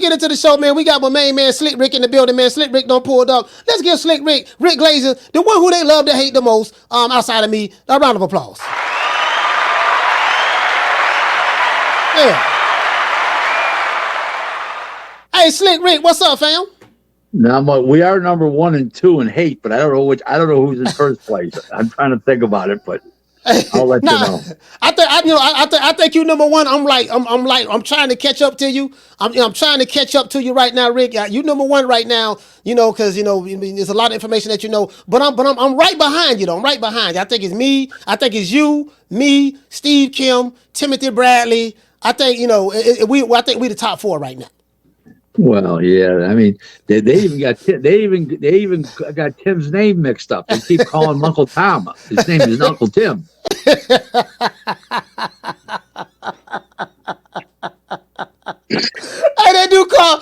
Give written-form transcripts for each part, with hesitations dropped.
get into the show, man, we got my main man, Slick Rick, in the building, man. Slick Rick don't pull up. Let's give Slick Rick, Rick Glaser, the one who they love to hate the most, outside of me, a round of applause. Yeah. Hey, Slick Rick, what's up, fam? Now, we are number 1 and 2 in hate, but I don't know who's in first place. I'm trying to think about it, but I'll let you know. I think you number 1. I'm trying to catch up to you. I'm trying to catch up to you right now, Rick. You number 1 right now. Because there's a lot of information that you know. But I'm right behind you though. I'm right behind you. I think it's me. I think it's you, me, Steve Kim, Timothy Bradley. I think I think we the top 4 right now. Well, yeah. I mean, they even got Tim's name mixed up. They keep calling him Uncle Tom. His name is Uncle Tim. Hey, they do call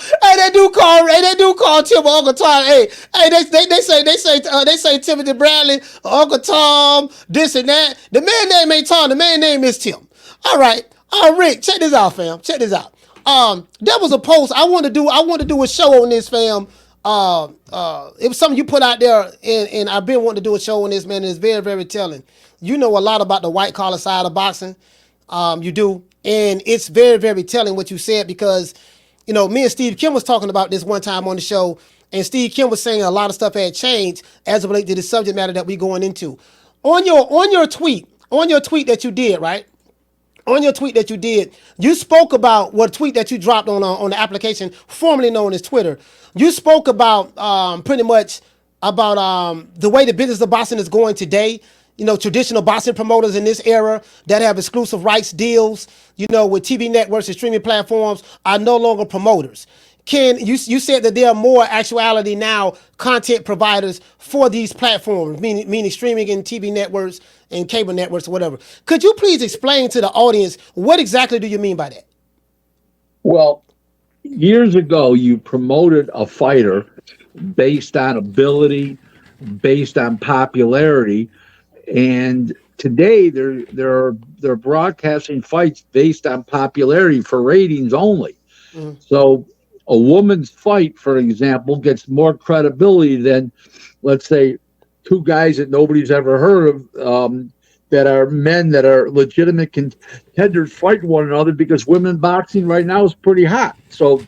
Tim Uncle Tom. Hey, they say Timothy Bradley, Uncle Tom, this and that. The man name ain't Tom. The man name is Tim. All right, Rick, check this out, fam. Check this out. That was a post I want to do a show on this, fam. It was something you put out there, and I've been wanting to do a show on this, man. And it's very, very telling. You know a lot about the white collar side of boxing. You do, and it's very, very telling what you said, because me and Steve Kim was talking about this one time on the show, and Steve Kim was saying a lot of stuff had changed as it relates to the subject matter that we going into. On your tweet that you did, right? On your tweet that you did, you spoke about what tweet that you dropped on the application formerly known as Twitter. You spoke about pretty much about the way the business of boxing is going today. Traditional boxing promoters in this era that have exclusive rights deals, with TV networks and streaming platforms are no longer promoters. You said that there are more actuality now content providers for these platforms, meaning streaming and TV networks and cable networks or whatever. Could you please explain to the audience what exactly do you mean by that? Well, years ago, you promoted a fighter based on ability, based on popularity, and today they're broadcasting fights based on popularity for ratings only. Mm-hmm. So a woman's fight, for example, gets more credibility than, let's say, 2 guys that nobody's ever heard of, that are men that are legitimate contenders fighting one another, because women boxing right now is pretty hot. So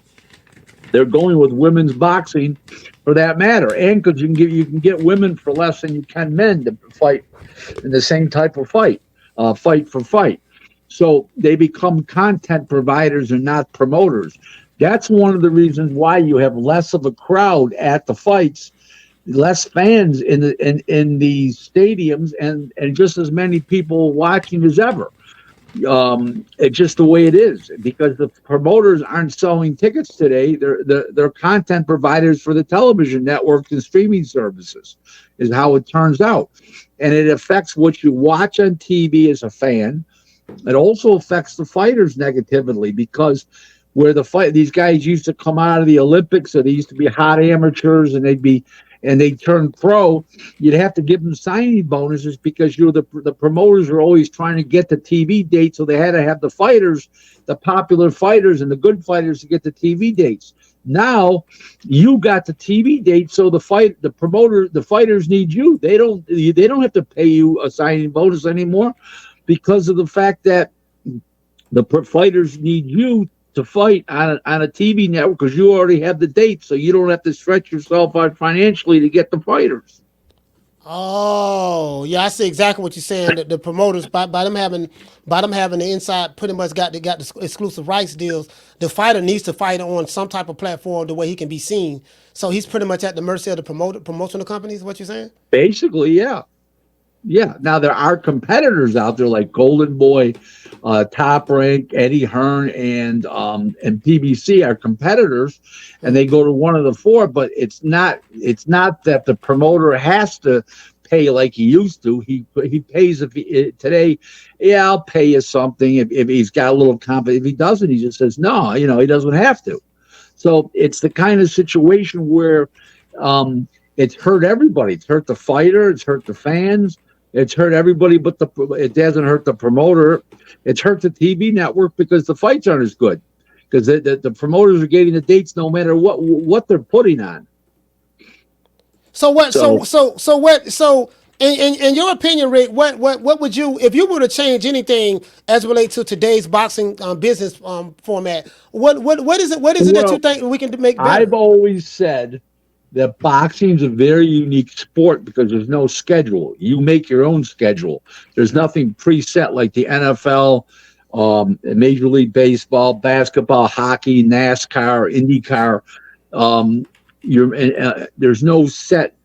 they're going with women's boxing for that matter, and because you can get women for less than you can men to fight in the same type of fight, fight for fight. So they become content providers and not promoters. That's one of the reasons why you have less of a crowd at the fights, less fans in the stadiums, and just as many people watching as ever. It's just the way it is, because the promoters aren't selling tickets today. They're content providers for the television networks and streaming services, is how it turns out. And it affects what you watch on TV as a fan. It also affects the fighters negatively, because where these guys used to come out of the Olympics, or they used to be hot amateurs, and they'd turn pro, you'd have to give them signing bonuses, because the promoters were always trying to get the TV dates, so they had to have the fighters, the popular fighters and the good fighters, to get the TV dates. Now you got the TV dates, so the fighters need you. They don't have to pay you a signing bonus anymore, because of the fact that the fighters need you to fight on a TV network, because you already have the dates, so you don't have to stretch yourself out financially to get the fighters. Oh, yeah, I see exactly what you're saying. The promoters, by them having the inside, pretty much got the exclusive rights deals. The fighter needs to fight on some type of platform the way he can be seen. So he's pretty much at the mercy of the promotional companies. Is what you're saying? Basically, yeah. Yeah. Now there are competitors out there like Golden Boy, Top Rank, Eddie Hearn, and PBC are competitors, and they go to one of the 4. But it's not that the promoter has to pay like he used to. He pays today. Yeah, I'll pay you something if he's got a little confidence. If he doesn't, he just says no. He doesn't have to. So it's the kind of situation where it's hurt everybody. It's hurt the fighter. It's hurt the fans. It's hurt everybody, but it doesn't hurt the promoter. It's hurt the TV network, because the fights aren't as good, because the promoters are getting the dates no matter what they're putting on. So what? So what? So in your opinion, Rick, what would you, if you were to change anything as it relates to today's boxing business format? What is it? What is it that you think we can make better? I've always said that boxing is a very unique sport because there's no schedule. You make your own schedule. There's nothing preset like the NFL, Major League Baseball, basketball, hockey, NASCAR, IndyCar. There's no set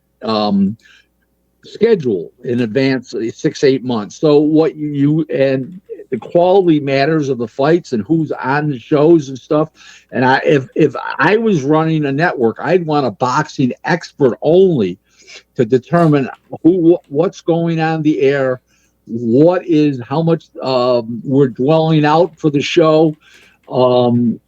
schedule in advance, 6-8 months. So what you and the quality matters of the fights and who's on the shows and stuff. And if I was running a network, I'd want a boxing expert only to determine what's going on the air, how much we're dwelling out for the show, to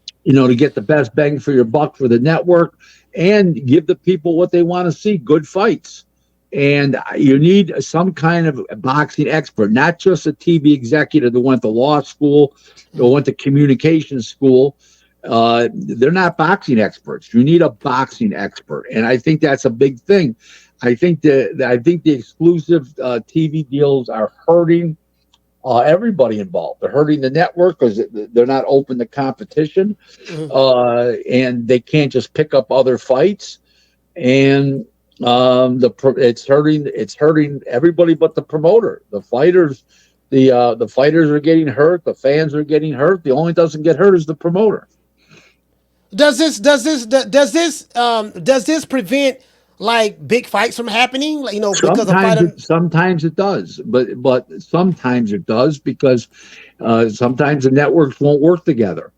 get the best bang for your buck for the network and give the people what they want to see, good fights. And you need some kind of boxing expert, not just a TV executive that went to law school or went to communication school. They're not boxing experts. You need a boxing expert, and I think that's a big thing. I think the exclusive TV deals are hurting everybody involved. They're hurting the network because they're not open to competition, and they can't just pick up other fights. And it's hurting everybody but the promoter. The fighters are getting hurt. The fans are getting hurt. The only doesn't get hurt is the promoter. Does this prevent like big fights from happening? Like, because sometimes it does, but sometimes it does because sometimes the networks won't work together.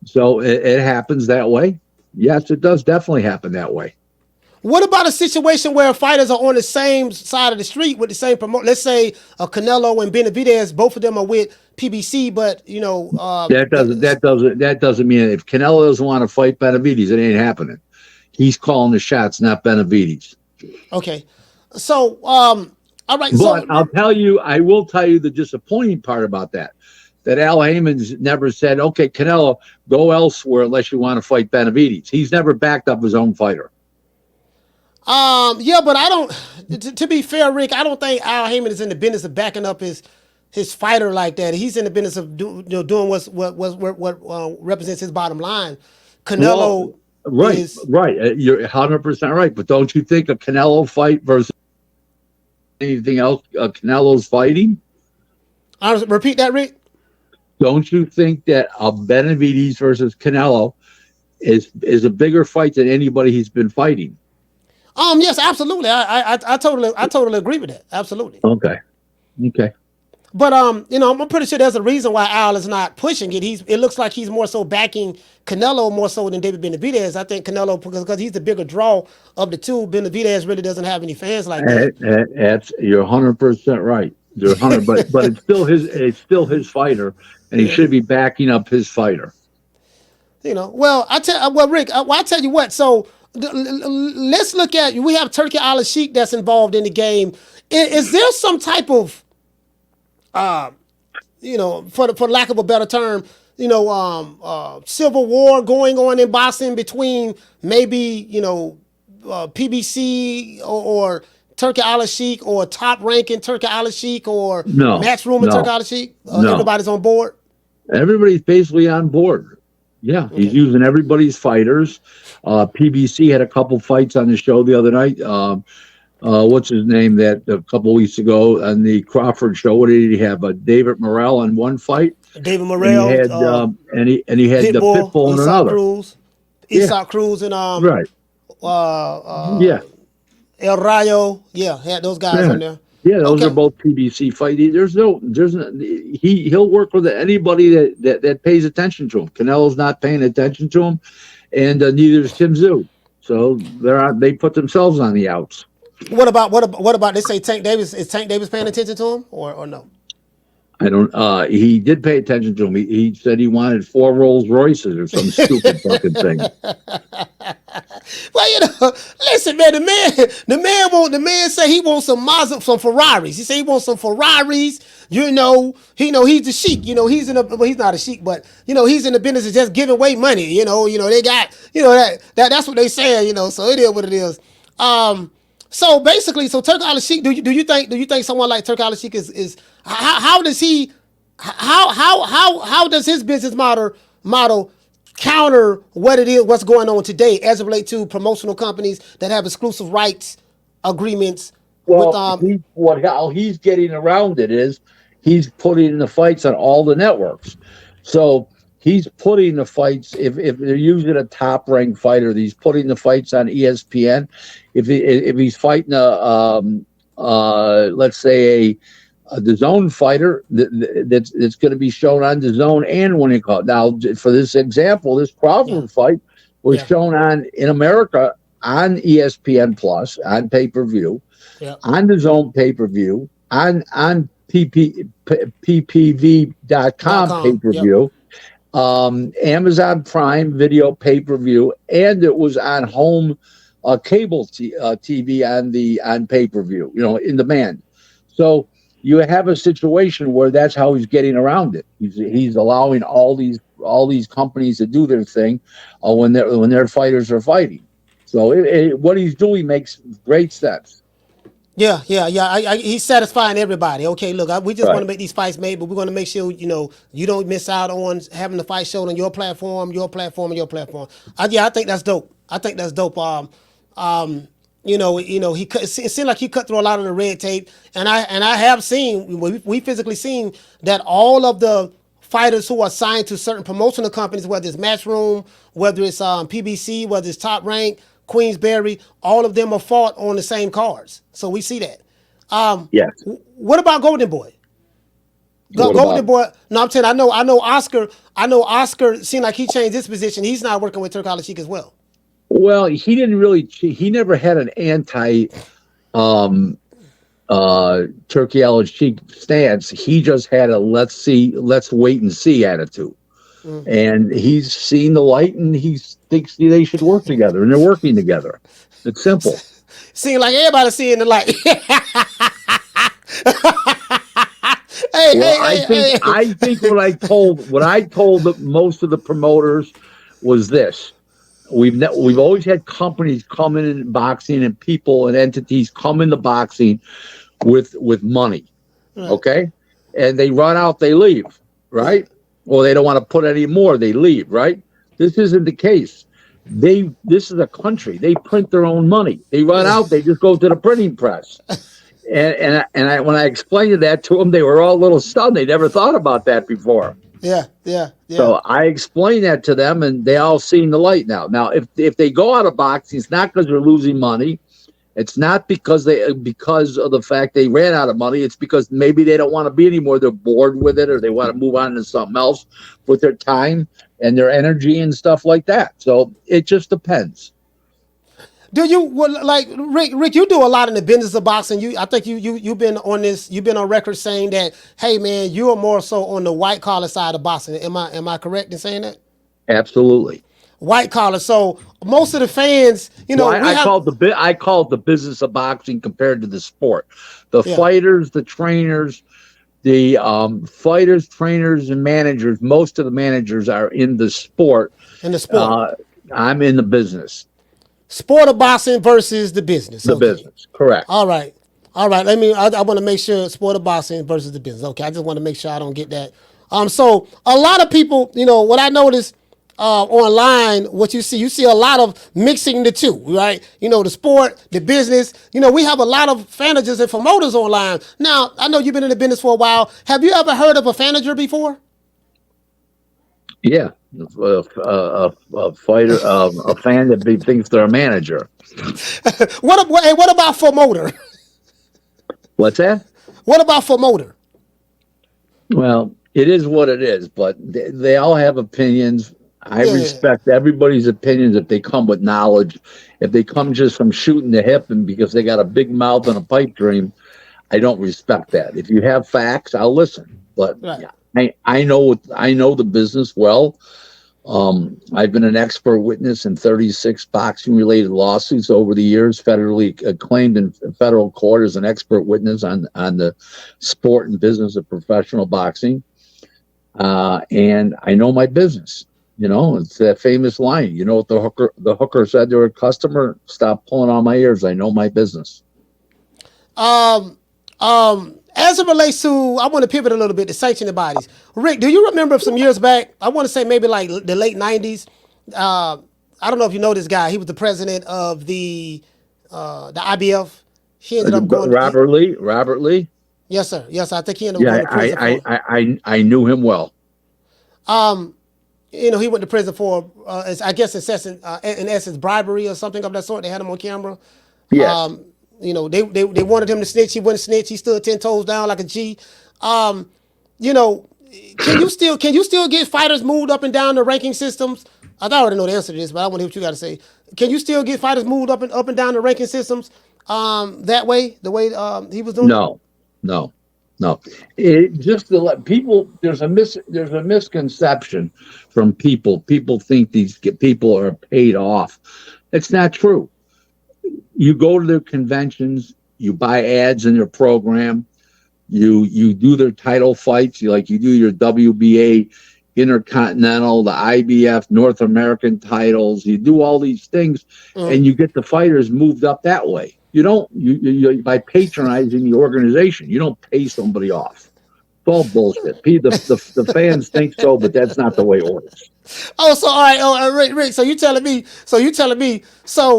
So it happens that way. Yes, it does definitely happen that way. What about a situation where fighters are on the same side of the street with the same promoter? Let's say Canelo and Benavidez, both of them are with PBC, but that doesn't mean if Canelo doesn't want to fight Benavidez, it ain't happening. He's calling the shots, not Benavidez. Okay, so all right. But I will tell you the disappointing part about that Al Heyman's never said, "Okay, Canelo, go elsewhere unless you want to fight Benavidez." He's never backed up his own fighter. Yeah, but I don't. To be fair, Rick, I don't think Al Heyman is in the business of backing up his fighter like that. He's in the business of doing what represents his bottom line. Canelo, right. You're 100% right. But don't you think a Canelo fight versus anything else? Canelo's fighting. Repeat that, Rick. Don't you think that a Benavidez versus Canelo is a bigger fight than anybody he's been fighting? Yes, absolutely. I totally agree with that. Absolutely. Okay. But I'm pretty sure there's a reason why Al is not pushing it. It looks like he's more so backing Canelo more so than David Benavidez. I think Canelo because he's the bigger draw of the two. Benavidez really doesn't have any fans like that. You're 100% right. You're 100, but it's still his fighter, and he should be backing up his fighter. Rick, I'll tell you what. So. Let's look at, we have Turkey Al Sheikh that's involved in the game. Is there some type of, for lack of a better term, civil war going on in boxing between maybe, PBC or Turkey Al Sheikh or top ranking Turkey Al Sheikh or Matchroom and Turkey Al Sheikh? Everybody's on board? Everybody's basically on board. Yeah, okay. He's using everybody's fighters. PBC had a couple fights on the show the other night. What's his name? That a couple weeks ago on the Crawford show. What did he have? David Morrell in one fight. David Morrell. And he had the Pitbull in another. Cruz and right. El Rayo. Yeah, had those guys on there. Yeah, those are both PBC fights. He'll work with anybody that pays attention to him. Canelo's not paying attention to him, and neither is Tim Tszyu. So they put themselves on the outs. What about they say Tank Davis? Is Tank Davis paying attention to him or no? I don't. He did pay attention to him. He said he wanted 4 Rolls Royces or some stupid fucking thing. Well, listen, man. The man say he wants some Ferraris. He say he wants some Ferraris. He's the sheik. He's in well, he's not a sheik, but he's in the business of just giving away money. They got that's what they say. So it is what it is. So basically, Turk Al Sheikh. Do you think someone like Turk Al Sheikh is how does he how does his business model counter what's going on today as it relates to promotional companies that have exclusive rights agreements with how he's getting around it is he's putting the fights on all the networks. So he's putting the fights if they're using a top ranked fighter, he's putting the fights on ESPN. If he's fighting let's say the zone fighter that's going to be shown on the zone and when it called. Now, for this example, this Crawford fight was shown in America on ESPN Plus on pay-per-view, on the zone pay-per-view, on ppv.com pay-per-view, Amazon Prime Video pay-per-view, and it was on home cable TV on pay-per-view, in demand. So you have a situation where that's how he's getting around it. He's allowing all these companies to do their thing when their fighters are fighting. So what he's doing makes great sense. Yeah. He's satisfying everybody. Okay, look, we just want to make these fights made, but we're going to make sure you don't miss out on having the fight shown on your platform, and your platform. I think that's dope. It seemed like he cut through a lot of the red tape, and I have seen, we physically seen that all of the fighters who are signed to certain promotional companies, whether it's Matchroom, whether it's PBC, whether it's Top Rank, Queensberry, all of them are fought on the same cards. So we see that. Yes. What about Golden Boy? Golden Boy. No, I'm saying I know Oscar. Seemed like he changed his position. He's not working with Turk Al Sheikh as well. Well, he didn't really. He never had an anti Turkey Al Sheikh stance. He just had a let's wait and see attitude. And he's seen the light, and he thinks they should work together, and they're working together. It's simple. Seems like everybody seeing the light. I think what I told most of the promoters was this. We've always had companies come in boxing, and people and entities come into boxing with money, okay? And they run out, they leave, right? Or they don't want to put any more, they leave, right? This isn't the case. This is a country. They print their own money. They run out, they just go to the printing press. And when I explained that to them, they were all a little stunned. They never thought about that before. Yeah. So I explained that to them, and they all seen the light now. Now, if they go out of boxing, it's not because they're losing money. It's not because of the fact they ran out of money. It's because maybe they don't want to be anymore. They're bored with it, or they want to move on to something else with their time and their energy and stuff like that. So it just depends. Do you like Rick? You do a lot in the business of boxing. I think you've been on this. You've been on record saying that, hey man, you are more so on the white collar side of boxing. Am I correct in saying that? Absolutely. White collar. So most of the fans, I call it the business of boxing compared to the sport. The fighters, the trainers, the fighters, trainers, and managers. Most of the managers are in the sport. I'm in the business. Sport of boxing versus the business. The business, correct. All right. I want to make sure sport of boxing versus the business. Okay, I just want to make sure I don't get that. So a lot of people, what I noticed online, what you see a lot of mixing the two, right? The sport, the business. We have a lot of managers and promoters online. Now, I know you've been in the business for a while. Have you ever heard of a manager before? Yeah, a fighter, a fan that thinks they're a manager. What about promoter? What's that? What about promoter? Well, it is what it is, but they all have opinions. I respect everybody's opinions if they come with knowledge. If they come just from shooting the hip and because they got a big mouth and a pipe dream, I don't respect that. If you have facts, I'll listen. But I know the business well. I've been an expert witness in 36 boxing-related lawsuits over the years, federally acclaimed in federal court as an expert witness on the sport and business of professional boxing. And I know my business. You know, it's that famous line. You know what the hooker said to her customer? Stop pulling on my ears. I know my business. As it relates to, I want to pivot a little bit to sanctioning bodies. Rick, do you remember some years back? I want to say maybe like the late '90s. I don't know if you know this guy. He was the president of the IBF. He ended up going. Robert Lee. Robert Lee. Yes, sir. Yes, I think he ended up going to prison. I knew him well. You know, he went to prison for, I guess, in essence, bribery or something of that sort. They had him on camera. Yes. You know, they wanted him to snitch. He wouldn't snitch. He stood 10 toes down like a G. You know, can you still get fighters moved up and down the ranking systems? I already know the answer to this, but I want to hear what you got to say. Can you still get fighters moved up and down the ranking systems that way, the way he was doing? No. It just to let people, there's a misconception from people. People think these people are paid off. It's not true. You go to their conventions, you buy ads in their program, you do their title fights, you do your WBA Intercontinental, the IBF North American titles, you do all these things, and you get the fighters moved up that way. You don't you by patronizing the organization. You don't pay somebody off. It's all bullshit. The fans think so, but that's not the way it works. Oh, so all right, Rick. So you telling me? So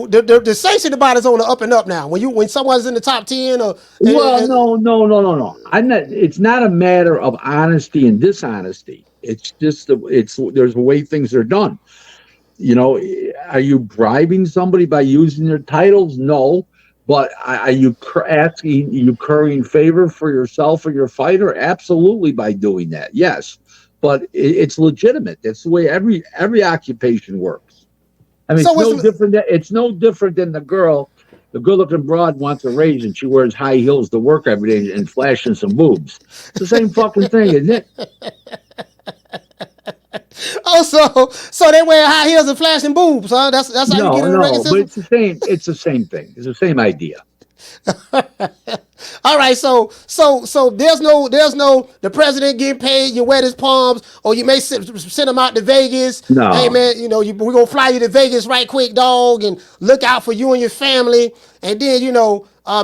the sanctioned body's on the up and up now. When someone's in the top 10, or no. I'm not. It's not a matter of honesty and dishonesty. It's just there's a way things are done. You know, are you bribing somebody by using their titles? No. But are you currying favor for yourself or your fighter? Absolutely, by doing that, yes. But it's legitimate. That's the way every occupation works. I mean, it's no different than the good-looking broad wants a raise and she wears high heels to work every day and flashing some boobs. It's the same fucking thing, isn't it? Oh, so they wear high heels and flashing boobs, huh? That's how you get in the regular system? But it's the same. It's the same thing. It's the same idea. All right, so there's no the president getting paid. You wet his palms, or you may send him out to Vegas. No. Hey man, you know we're gonna fly you to Vegas right quick, dog, and look out for you and your family. And then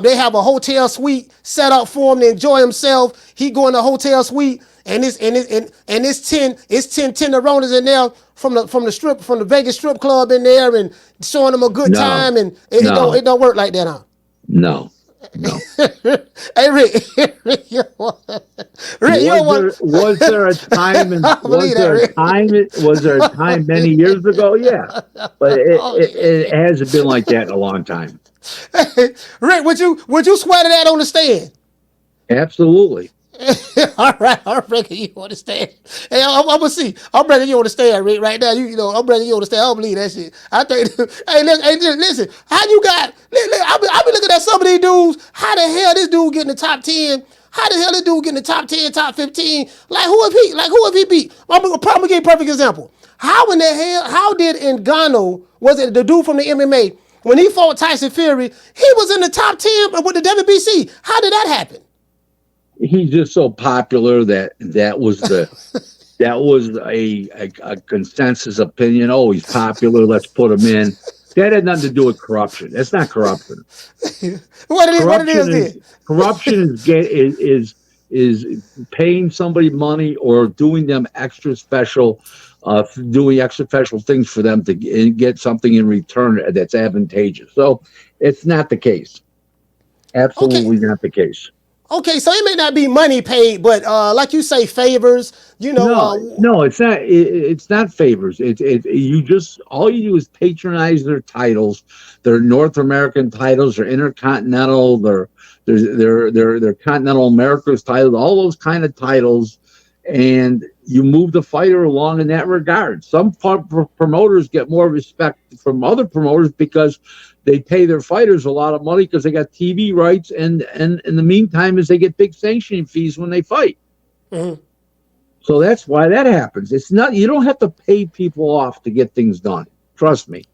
they have a hotel suite set up for him to enjoy himself. He go in the hotel suite. And it's 10 tenderonis in there from the Vegas strip club in there and showing them a good time, and it don't work like that, huh? No. Hey Rick, was there a time many years ago? Yeah, but it hasn't been like that in a long time. Hey, Rick, would you swear to that on the stand? Absolutely. All right, I reckon you understand. Hey, I'm gonna see. I'm reckon you understand, Rick. Right now, I'm reckon you understand. I don't believe that shit. I think. Hey, listen. How you got? I be looking at some of these dudes. How the hell this dude get in the top 10? How the hell this dude get in the top 10, top 15? Like who if he beat? I'm gonna probably give you a perfect example. How in the hell? How did Ngannou, was it the dude from the MMA, when he fought Tyson Fury? He was in the top 10 with the WBC. How did that happen? He's just so popular that was a consensus opinion. Oh, he's popular. Let's put him in. That had nothing to do with corruption. That's not corruption. Corruption is paying somebody money or doing them extra special things for them to get something in return that's advantageous. So it's not the case. Absolutely not the case. Okay, so it may not be money paid, but like you say, favors. No, it's not. It's not favors. All you do is patronize their titles, their North American titles, their Intercontinental, their Continental America's titles, all those kind of titles, and you move the fighter along in that regard. Some promoters get more respect from other promoters because they pay their fighters a lot of money because they got TV rights, and in the meantime, is they get big sanctioning fees when they fight. Mm-hmm. So that's why that happens. It's not, you don't have to pay people off to get things done. Trust me.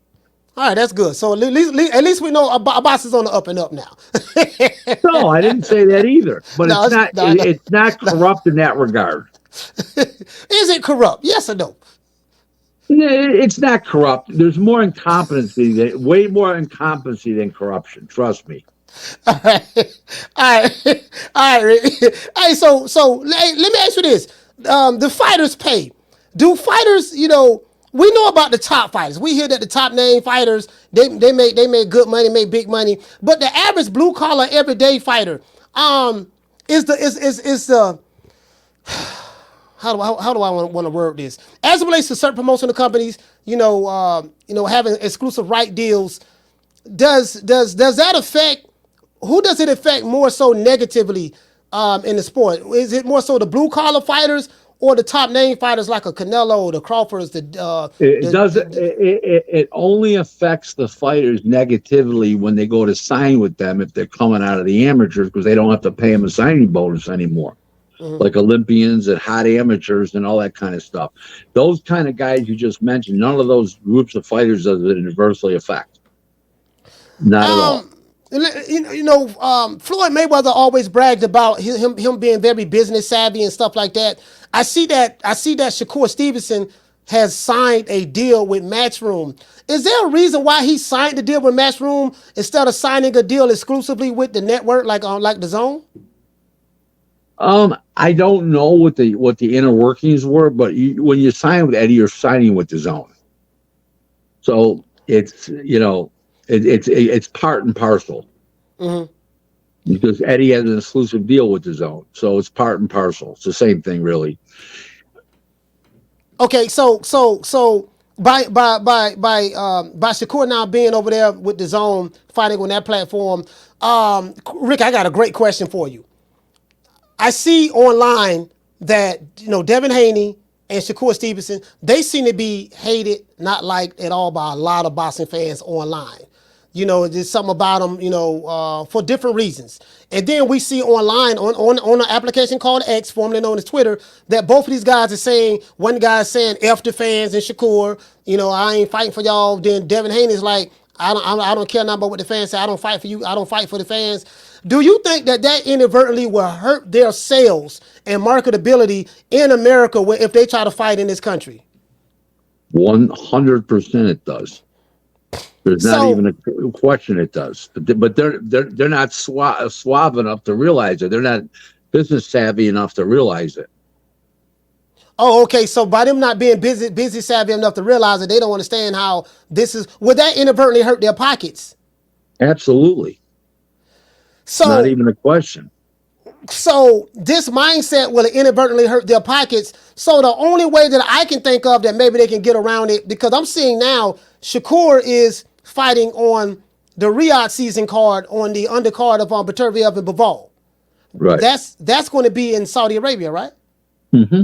All right, that's good. So at least we know our boss is on the up and up now. No, I didn't say that either. But No, it's not. no. It's not corrupt in that regard. Is it corrupt? Yes or no? It's not corrupt. There's more incompetency, way more incompetency than corruption. Trust me. All right, all right, all right. Hey, so let me ask you this: the fighters pay. Do fighters, we know about the top fighters. We hear that the top name fighters they make good money, make big money. But the average blue collar everyday fighter, is the how do I want to word this? As it relates to certain promotional companies, having exclusive right deals, does that affect? Who does it affect more so negatively in the sport? Is it more so the blue collar fighters or the top name fighters like a Canelo, the Crawfords, It doesn't. It only affects the fighters negatively when they go to sign with them if they're coming out of the amateurs because they don't have to pay them a signing bonus anymore. Like Olympians and hot amateurs and all that kind of stuff. Those kind of guys you just mentioned, none of those groups of fighters does it adversely affect. Not at all. Floyd Mayweather always bragged about him being very business savvy and stuff like that. I see that Shakur Stevenson has signed a deal with Matchroom. Is there a reason why he signed the deal with Matchroom instead of signing a deal exclusively with the network like the Zone? I don't know what the inner workings were, but when you sign with Eddie, you're signing with the Zone. So it's it's part and parcel. Because Eddie has an exclusive deal with the Zone, so it's part and parcel. It's the same thing, really. Okay, so by Shakur now being over there with the Zone fighting on that platform, Rick, I got a great question for you. I see online that Devin Haney and Shakur Stevenson, they seem to be hated, not liked at all by a lot of boxing fans online. There's something about them, for different reasons. And then we see online on an application called X, formerly known as Twitter, that both of these guys are saying, one guy's saying F the fans and Shakur, I ain't fighting for y'all. Then Devin Haney's like, I don't care nothing about what the fans say. I don't fight for you. I don't fight for the fans. Do you think that inadvertently will hurt their sales and marketability in America if they try to fight in this country? 100% it does. There's not even a question it does. But they're not suave enough to realize it. They're not business savvy enough to realize it. Oh, okay. So by them not being busy savvy enough to realize it, they don't understand how this is. Would that inadvertently hurt their pockets? Absolutely. So not even a question. So this mindset will inadvertently hurt their pockets. So the only way that I can think of that maybe they can get around it, because I'm seeing now Shakur is fighting on the Riyadh season card on the undercard of Baturviev and Bivol. Right. That's going to be in Saudi Arabia, right? Mm-hmm.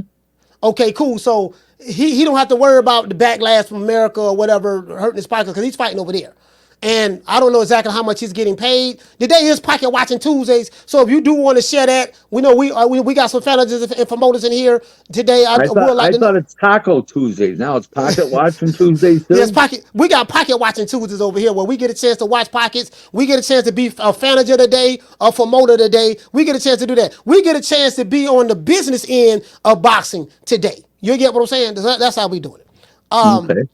Okay, cool. So he don't have to worry about the backlash from America or whatever hurting his pockets because he's fighting over there. And I don't know exactly how much he's getting paid. Today is Pocket Watching Tuesdays, so if you do want to share that, we know we got some managers and promoters in here today. I thought it's Taco Tuesdays. Now it's Pocket Watching Tuesdays too. Yes, we got Pocket Watching Tuesdays over here where we get a chance to watch pockets. We get a chance to be a manager today, a promoter today. We get a chance to do that. We get a chance to be on the business end of boxing today. You get what I'm saying? That's how we doing it. Okay.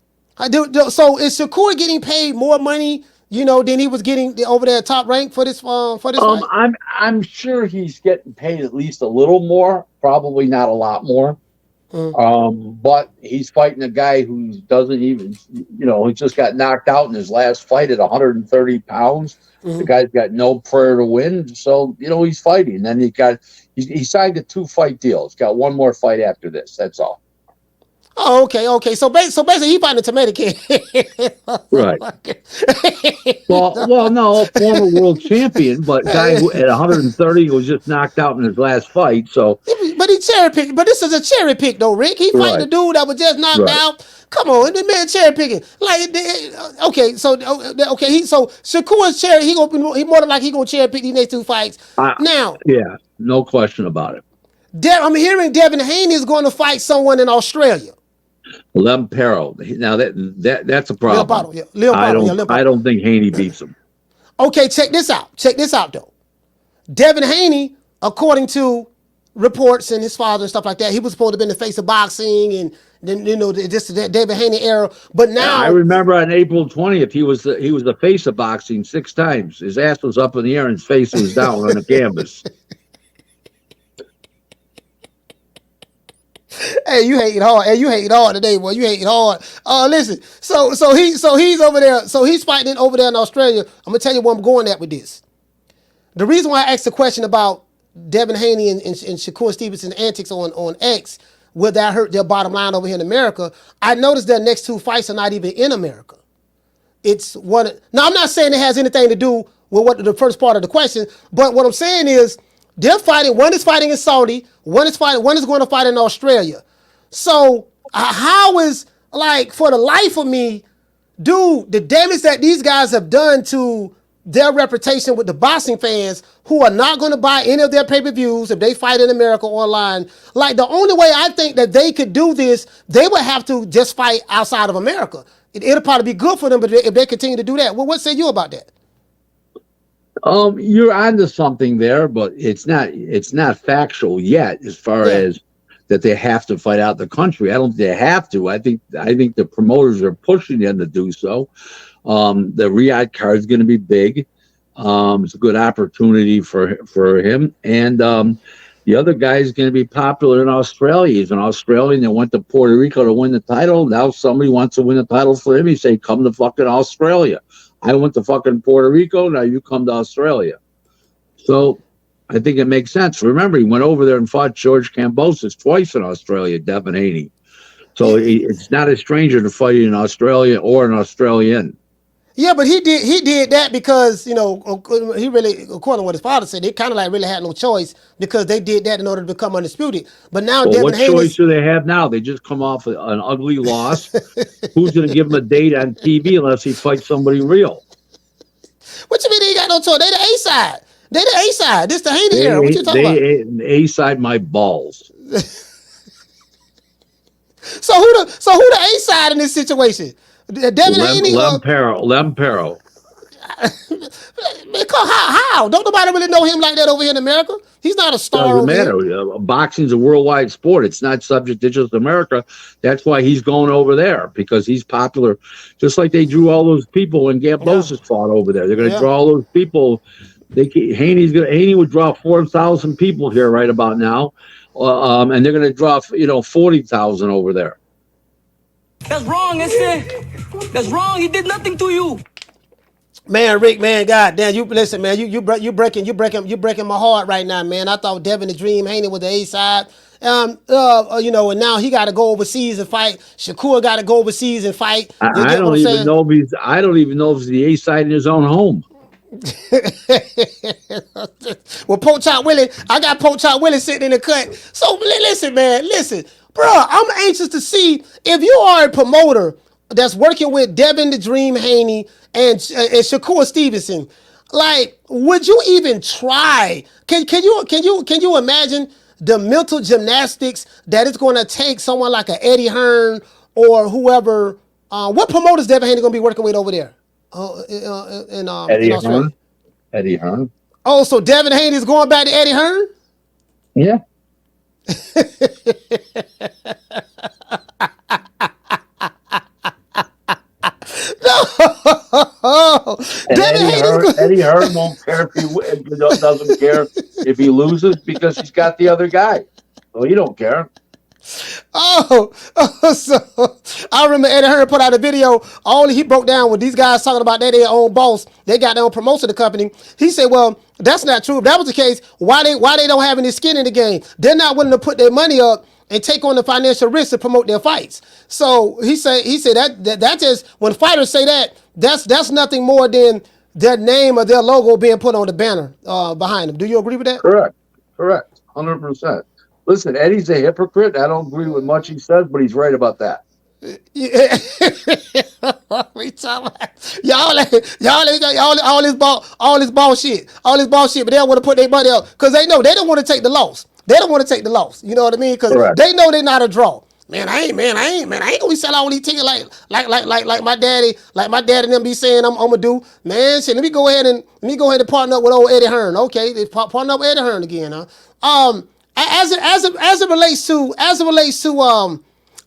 So is Shakur getting paid more money, than he was getting over there top rank for this fight? I'm sure he's getting paid at least a little more, probably not a lot more. But he's fighting a guy who doesn't even, he just got knocked out in his last fight at 130 pounds. The guy's got no prayer to win, so he's fighting. And then he signed a 2-fight deal. He's got one more fight after this. That's all. Oh, okay. So basically, he fighting a tomato can. Right. Well, no, former world champion, but guy who at 130 was just knocked out in his last fight. So, but he cherry picked. But this is a cherry pick, though, Rick. He fighting a dude that was just knocked out. Come on, the man cherry picking. So Shakur's cherry. He more than likely he gonna cherry pick these next 2 fights. Now, yeah, no question about it. I'm hearing Devin Haney is going to fight someone in Australia. Lempero. Now that's a problem. Leopardo, yeah. Leopardo, yeah, I Leopardo. don't think Haney beats him. Okay, check this out. Check this out, though. Devin Haney, according to reports and his father and stuff like that, he was supposed to have been the face of boxing and then, just the Devin Haney era. But now I remember on April 20th, he was the face of boxing 6 times. His ass was up in the air and his face was down on the canvas. Hey, you hating hard. Hey, you hating hard today, boy. You hating hard. Listen. So he's over there. So he's fighting over there in Australia. I'm gonna tell you where I'm going at with this. The reason why I asked the question about Devin Haney and Shakur Stevenson's antics on X, would that hurt their bottom line over here in America? I noticed their next 2 fights are not even in America. It's one. Now I'm not saying it has anything to do with what the first part of the question, but what I'm saying is they're fighting. One is fighting in Saudi. One is going to fight in Australia. So how is, like, for the life of me, dude, the damage that these guys have done to their reputation with the boxing fans who are not going to buy any of their pay-per-views if they fight in America online. Like, the only way I think that they could do this, they would have to just fight outside of America. It'll probably be good for them, but if they continue to do that. Well, what say you about that? You're onto something there, but it's not factual yet as far as that they have to fight out the country. I don't think they have to. I think the promoters are pushing them to do so. The Riyadh card is going to be big. It's a good opportunity for him. And the other guy is going to be popular in Australia. He's an Australian that went to Puerto Rico to win the title. Now somebody wants to win the title for him. He say, come to fucking Australia. I went to fucking Puerto Rico. Now you come to Australia. So I think it makes sense. Remember, he went over there and fought George Kambosos twice in Australia, Devin Haney. So it's not a stranger to fight in Australia or an Australian. Yeah, but he did that because, he really, according to what his father said, they kind of like really had no choice because they did that in order to become undisputed. But now Well, Devin what Haney, choice do they have now? They just come off an ugly loss. Who's going to give him a date on TV unless he fights somebody real? What you mean they ain't got no choice? They the A-side. They the A-side. This the Haney era. What you talking about? They A-side my balls. So who the A-side in this situation? Devin Haney? Lempero. How? Don't nobody really know him like that over here in America? He's not a star. Doesn't matter. Boxing's a worldwide sport. It's not subject to just America. That's why he's going over there, because he's popular. Just like they drew all those people when Kambosos fought over there. They're going to draw all those people. Haney would draw 4,000 people here right about now, and they're going to draw 40,000 over there. That's wrong, That's wrong. He did nothing to you. Man, Rick, man, goddamn, you listen, man. You breaking my heart right now, man. I thought Devin the Dream Haney was the A-side. And now he got to go overseas and fight. Shakur got to go overseas and fight. I don't even know if he's the A-side in his own home. Well, Pork Chop Willie, I got Pork Chop Willie sitting in the cut. So listen, man, bro. I'm anxious to see if you are a promoter that's working with Devin the Dream Haney and Shakur Stevenson. Like, would you even try? Can you imagine the mental gymnastics that it's going to take someone like a Eddie Hearn or whoever? What promoters Devin Haney going to be working with over there? In Australia? Eddie Hearn. Oh, so Devin Haney is going back to Eddie Hearn? Yeah. No. Eddie Hearn won't care if he doesn't care if he loses because he's got the other guy. So he don't care. So I remember Eddie Hearn put out a video. He broke down with these guys talking about their own boss. They got their own promotion of the company. He said, "Well, that's not true. If that was the case, why they don't have any skin in the game? They're not willing to put their money up and take on the financial risk to promote their fights." So he said that just, when fighters say that's nothing more than their name or their logo being put on the banner behind them. Do you agree with that? Correct, 100%. Listen, Eddie's a hypocrite. I don't agree with much he says, but he's right about that. Yeah. We talking about y'all all this bullshit, but they don't want to put their money up because they know they don't want to take the loss. They don't want to take the loss. You know what I mean? Because Correct. they know they're not a draw. Man, I ain't gonna be selling all these tickets like my daddy, and them be saying I'm gonna do. Man, shit, let me go ahead and partner up with old Eddie Hearn. Okay, they partner up with Eddie Hearn again, huh? As it relates to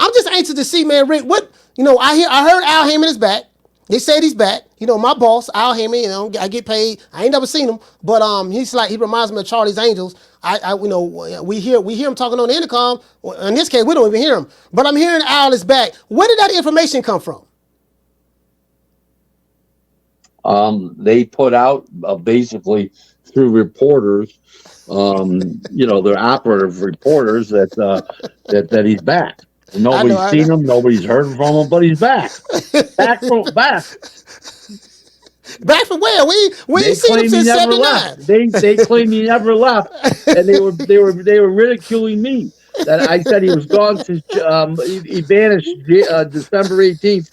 I'm just anxious to see, man, Rick. What I heard Al Heyman is back. They said he's back. My boss, Al Heyman, I get paid. I ain't never seen him, but he reminds me of Charlie's Angels. We hear him talking on the intercom. In this case, we don't even hear him. But I'm hearing Al is back. Where did that information come from? They put out basically through reporters, their operative reporters that he's back. Nobody's seen him. Nobody's heard from him, but he's back. Back. Back from where? We ain't seen him since '79. They claim he never left, and they were ridiculing me that I said he was gone since he vanished December 18th.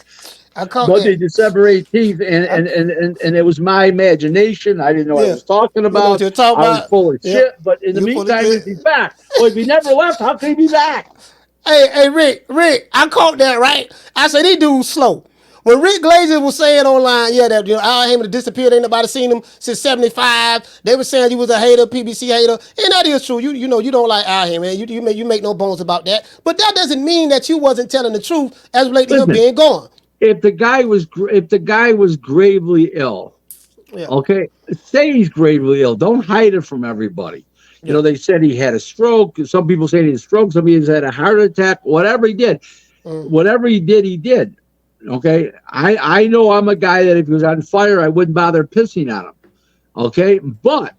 Monday, December 18th, and it was my imagination. I didn't know what I was talking about. I was full of shit. But in the meantime, he's back. Well, if he never left, how can he be back? Hey, Rick, I caught that, right? I said, these dudes slow. When Rick Glaser was saying online, that Al Heyman disappeared, ain't nobody seen him since '75. They were saying he was a hater, PBC hater, and that is true. You don't like Al Heyman, you make no bones about that. But that doesn't mean that you wasn't telling the truth as related to him being gone. If the guy was gravely ill, okay, say he's gravely ill. Don't hide it from everybody. They said he had a stroke. Some people say he had a stroke. Some people said a heart attack. Whatever he did, he did. Okay, I know I'm a guy that if he was on fire, I wouldn't bother pissing on him. Okay, but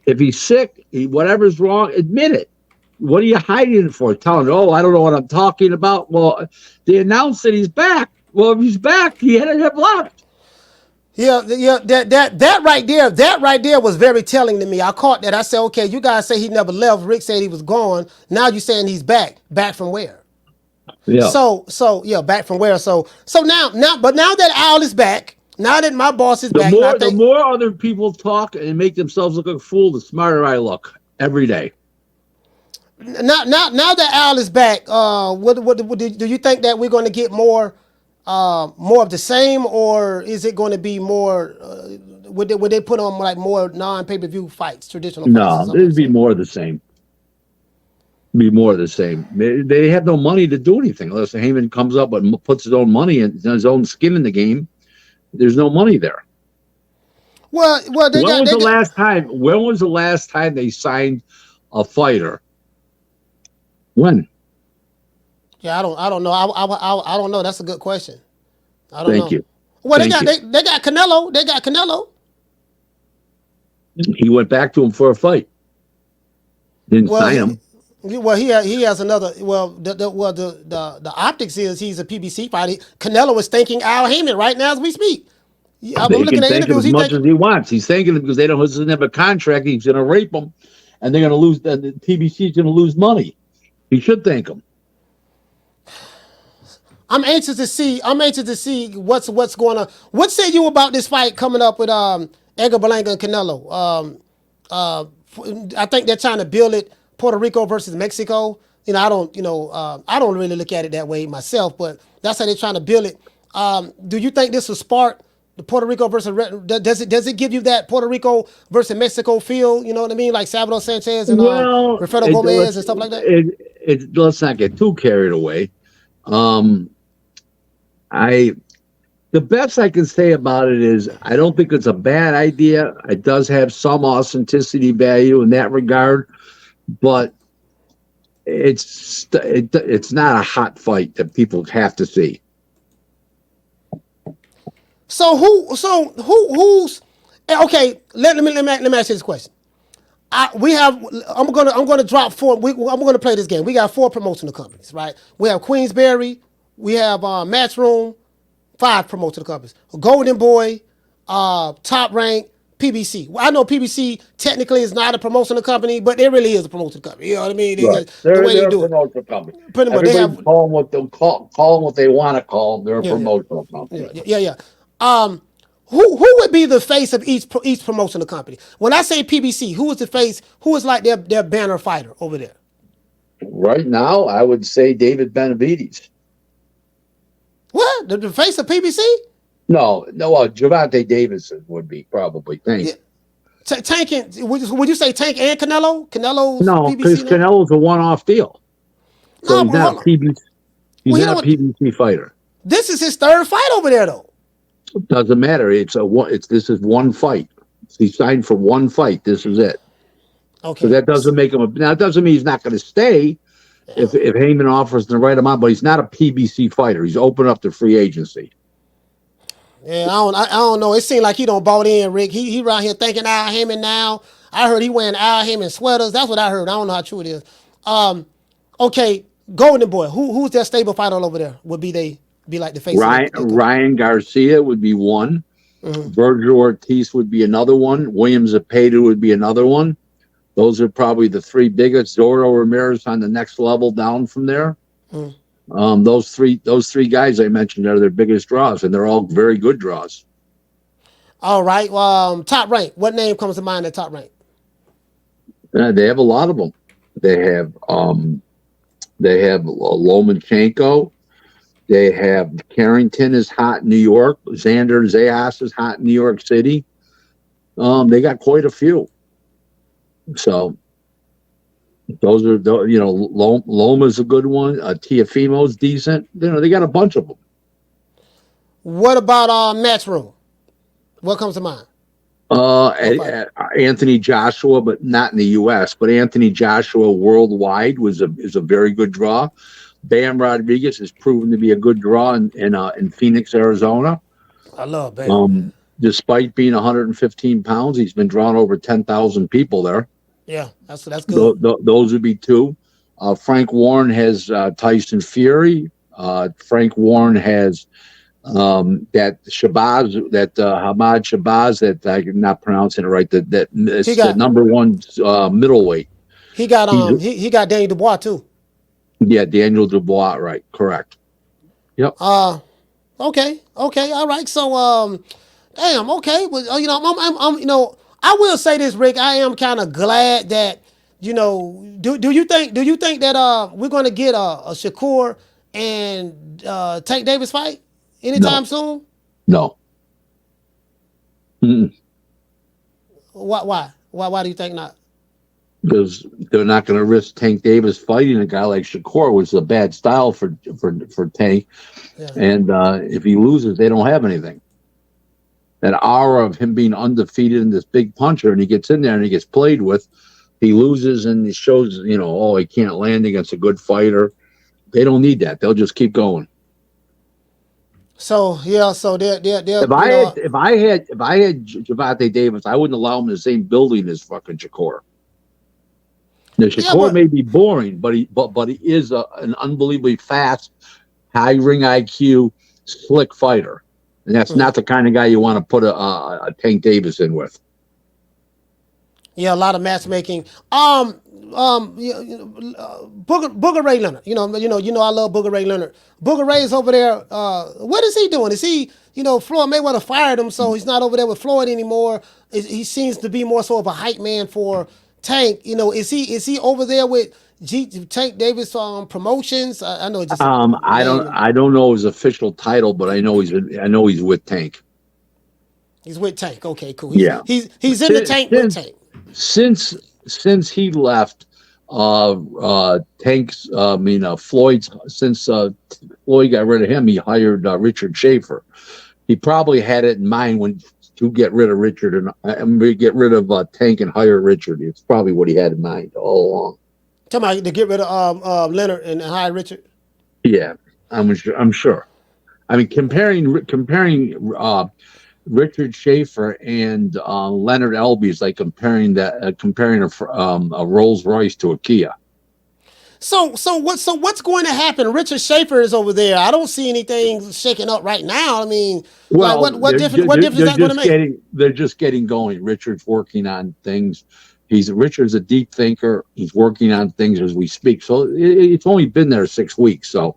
if he's sick, whatever's wrong, admit it. What are you hiding it for? Telling, I don't know what I'm talking about. Well, they announced that he's back. Well, if he's back, he had to have left. Yeah, that right there was very telling to me. I caught that. I said, okay, you guys say he never left. Rick said he was gone. Now you're saying he's back. Back from where? Yeah. So back from where? So now that Al is back, now that my boss is back, the more other people talk and make themselves look like a fool, the smarter I look every day. Now that Al is back, what do you think that we're going to get more of the same, or is it going to be more? Would they put on like more non-pay-per-view fights, traditional fights? No, it'd be more of the same. Be more of the same. They have no money to do anything unless Heyman comes up and puts his own money and his own skin in the game. There's no money there. Well, when was the last time they signed a fighter? When? Yeah, I don't know. I don't know. That's a good question. I don't know. Thank you. Well, they got Canelo. They got Canelo. He went back to him for a fight. Didn't sign him. Well, he has another. Well, the optics is he's a PBC fighter. Canelo is thanking Al Heyman right now as we speak. I'm looking at interviews. As much as he wants. He's thanking him because they doesn't have a contract. He's going to rape them, and they're going to lose. The PBC is going to lose money. He should thank him. I'm anxious to see what's going on. What say you about this fight coming up with Edgar Berlanga and Canelo? I think they're trying to build it Puerto Rico versus Mexico. I don't really look at it that way myself, but that's how they're trying to build it. Do you think this will spark the Puerto Rico versus does it give you that Puerto Rico versus Mexico feel? You know what I mean, like Salvador Sanchez and Rafael Gomez and stuff like that. Let's not get too carried away. The best I can say about it is I don't think it's a bad idea. It does have some authenticity value in that regard, but it's not a hot fight that people have to see. So who's okay? Let me ask you this question. I'm gonna drop four. I'm gonna play this game. We got 4 promotional companies, right? We have Queensberry, we have Matchroom, 5 promotional companies. Golden Boy, Top Rank, PBC. Well, I know PBC technically is not a promotional company, but it really is a promotional company. You know what I mean? Right. They're a promotional company. Pretty much, they have call them what they want to call them. They're a promotional company. Yeah. Who would be the face of each promotional company? When I say PBC, who is the face? Who is like their banner fighter over there? Right now, I would say David Benavides. What the face of PBC? No, Gervonta Davidson would be probably Tank. Yeah. Tank and would you say Tank and Canelo? Canelo's No, because PBC now? Canelo's a one-off deal, so No, he's but not hold a on. PBC. He's Well, you know not a what? PBC fighter. This is his third fight over there, though. Doesn't matter. This is one fight. He signed for one fight. This is it. Okay. So that doesn't make him now. It doesn't mean he's not going to stay if Heyman offers the right amount. But he's not a PBC fighter. He's open up to free agency. Yeah, I don't know. It seemed like he don't bought in, Rick. He around here thinking Al Heyman now. I heard he wearing Al Heyman sweaters. That's what I heard. I don't know how true it is. Okay, Golden Boy. Who's their stable fighter over there? Would be like the face of Ryan Garcia would be one. Mm-hmm. Virgil Ortiz would be another one. William Zepeda would be another one. Those are probably the three biggest. Zoro Ramirez on the next level down from there. Mm. Those three guys I mentioned are their biggest draws, and they're all very good draws. All right. Top rank. What name comes to mind at top rank? They have a lot of them. They have Lomachenko. They have Carrington is hot in New York. Xander Zayas is hot in New York City. They got quite a few. So those are Loma's a good one. Tiafimo's decent. They got a bunch of them. What about Matchroom? What comes to mind? Anthony Joshua, but not in the U.S. But Anthony Joshua worldwide is a very good draw. Bam Rodriguez has proven to be a good draw in Phoenix, Arizona. I love Bam. Despite being 115 pounds, he's been drawing over 10,000 people there. Yeah, that's good. Those would be two. Frank Warren has Tyson Fury. Frank Warren has that Shabazz, that Hamad Shabazz, that I'm not pronouncing it right. That is the number one middleweight. He got he got Daniel Dubois too. Yeah, Daniel Dubois, right? Correct. Yep. Okay, all right. So damn. Okay. Well, I'm I will say this, Rick. I am kind of glad that do you think that we're going to get a Shakur and Tank Davis fight anytime soon? No. Mm-mm. Why do you think not? Because they're not going to risk Tank Davis fighting a guy like Shakur, which is a bad style for Tank. Yeah. And if he loses, they don't have anything. That aura of him being undefeated and this big puncher, and he gets in there and he gets played with, he loses and he shows, he can't land against a good fighter. They don't need that. They'll just keep going. So yeah, they're if I had Gervonta Davis, I wouldn't allow him in the same building as fucking Shakur. Now, Shakur may be boring, but he is an unbelievably fast, high ring IQ, slick fighter. And that's not the kind of guy you want to put a Tank Davis in with. Yeah, a lot of matchmaking. Booger Ray Leonard. I love Booger Ray Leonard. Booger Ray is over there. What is he doing? Is he, Floyd Mayweather fired him, so he's not over there with Floyd anymore. He seems to be more so of a hype man for Tank. Is he over there with Tank Davis Promotions? I know. I don't know his official title, but I know he's with Tank. He's with Tank. Okay, cool. He's in the Tank with Tank. Since he left, Tank's Floyd's. Since Floyd got rid of him, he hired Richard Schaefer. He probably had it in mind to get rid of Richard and get rid of Tank and hire Richard. It's probably what he had in mind all along. Talking about to get rid of Leonard and hire Richard. Yeah, I'm sure. I mean, comparing Richard Schaefer and Leonard Elby is like comparing a Rolls Royce to a Kia. So what's going to happen? Richard Schaefer is over there. I don't see anything shaking up right now. I mean, what difference is that going to make? They're just getting going. Richard's working on things. Richard's a deep thinker. He's working on things as we speak. So it's only been there 6 weeks. So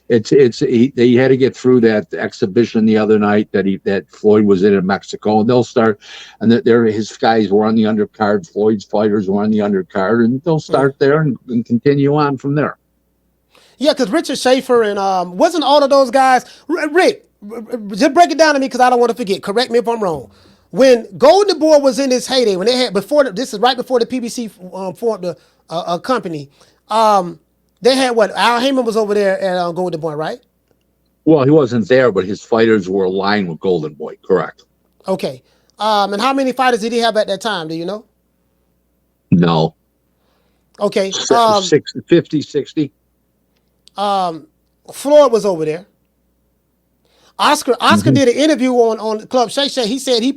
They had to get through that exhibition the other night that Floyd was in Mexico, and they'll start, and his guys were on the undercard, Floyd's fighters were on the undercard, and they'll start there and continue on from there. Yeah, because Richard Schaefer and wasn't all of those guys. Rick, just break it down to me because I don't want to forget. Correct me if I'm wrong. When Golden Boy was in his heyday, when they had this is right before the PBC formed a company. They had what? Al Heyman was over there at Golden Boy, right? Well, he wasn't there, but his fighters were aligned with Golden Boy, correct? Okay. And how many fighters did he have at that time? Do you know? No. Okay. 50, 60. Floyd was over there. Oscar did an interview on Club Shay Shay. He said he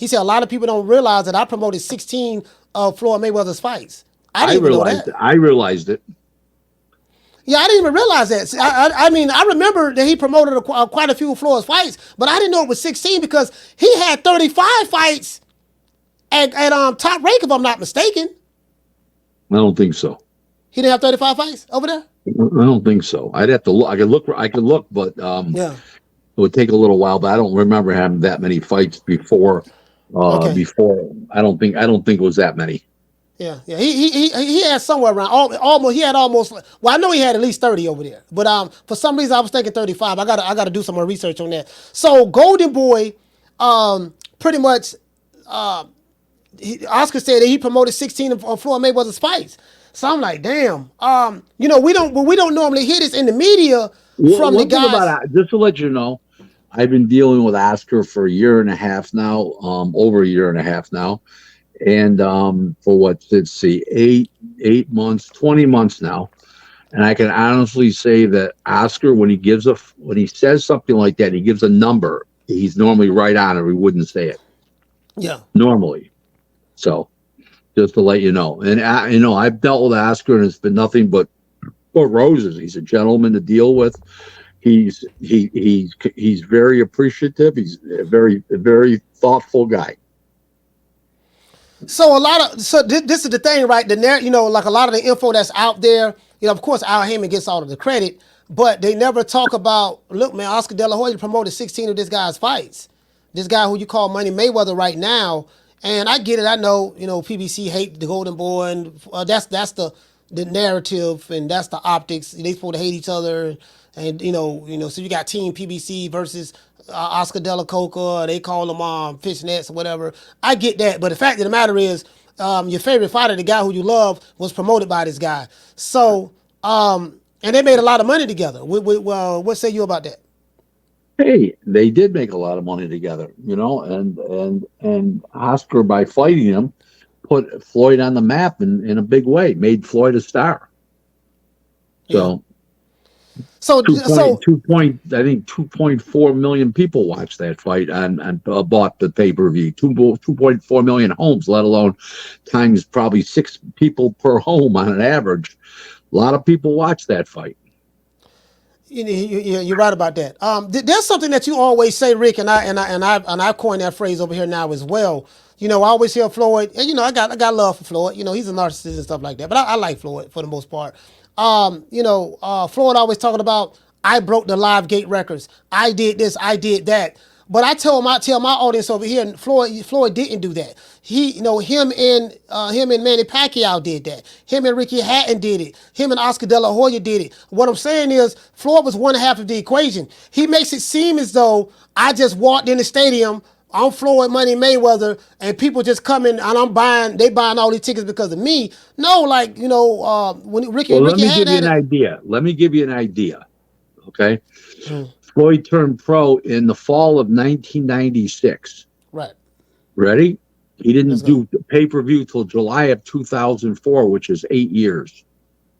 said a lot of people don't realize that I promoted 16 of Floyd Mayweather's fights. I didn't know that. I realized it. Yeah, I didn't even realize that. I mean, I remember that he promoted quite a few of Floyd's fights, but I didn't know it was 16 because he had 35 fights at Top Rank, if I'm not mistaken. I don't think so. He didn't have 35 fights over there? I don't think so. I'd have to look. I could look, but yeah. It would take a little while. But I don't remember having that many fights before. Before, I don't think it was that many. Yeah. He had somewhere around almost. He had almost. Well, I know he had at least 30 over there, but for some reason I was thinking 35. I gotta do some more research on that. So Golden Boy, pretty much, Oscar said that he promoted 16 of Floyd Mayweather's fights. So I'm like, damn. We don't normally hear this in the media from the guys. Just to let you know, I've been dealing with Oscar for a year and a half now, over a year and a half now. And for what, let's see, 8 months, 20 months now. And I can honestly say that Oscar, when he says something like that, he gives a number, he's normally right on, or he wouldn't say it. Yeah. Normally. So just to let you know. And I've dealt with Oscar, and it's been nothing but roses. He's a gentleman to deal with. He's very appreciative. He's a very thoughtful guy. So this is the thing, right? Like a lot of the info that's out there, of course, Al Heyman gets all of the credit, but they never talk about, look, man, Oscar De La Hoya promoted 16 of this guy's fights. This guy who you call Money Mayweather right now, and I get it. I know, PBC hate the Golden Boy, and that's the narrative, and that's the optics. They supposed to hate each other, and so you got Team PBC versus Oscar De La Coca. They call them fishnets or whatever. I get that, but the fact of the matter is, your favorite fighter, the guy who you love, was promoted by this guy. So, and they made a lot of money together. What say you about that? Hey, they did make a lot of money together, and Oscar, by fighting him, put Floyd on the map in a big way, made Floyd a star. So, I think 2.4 million people watched that fight and bought the pay-per-view. 2.4 million homes, let alone times probably 6 people per home on an average. A lot of people watched that fight. You're right about that. There's something that you always say, Rick, and I coined that phrase over here now as well. I always hear Floyd, and I got love for Floyd. He's a narcissist and stuff like that, but I like Floyd for the most part. Floyd always talking about, I broke the live gate records. I did this, I did that. But I tell my audience over here, and Floyd didn't do that. Him and Manny Pacquiao did that. Him and Ricky Hatton did it. Him and Oscar De La Hoya did it. What I'm saying is, Floyd was one half of the equation. He makes it seem as though I just walked in the stadium, I'm Floyd Money Mayweather, and people just come in and they buying all these tickets because of me. No, when Ricky Hatton. Let me give you an idea. Okay. Floyd turned pro in the fall of 1996. Right. Ready? He didn't do pay-per-view till July of 2004, which is 8 years.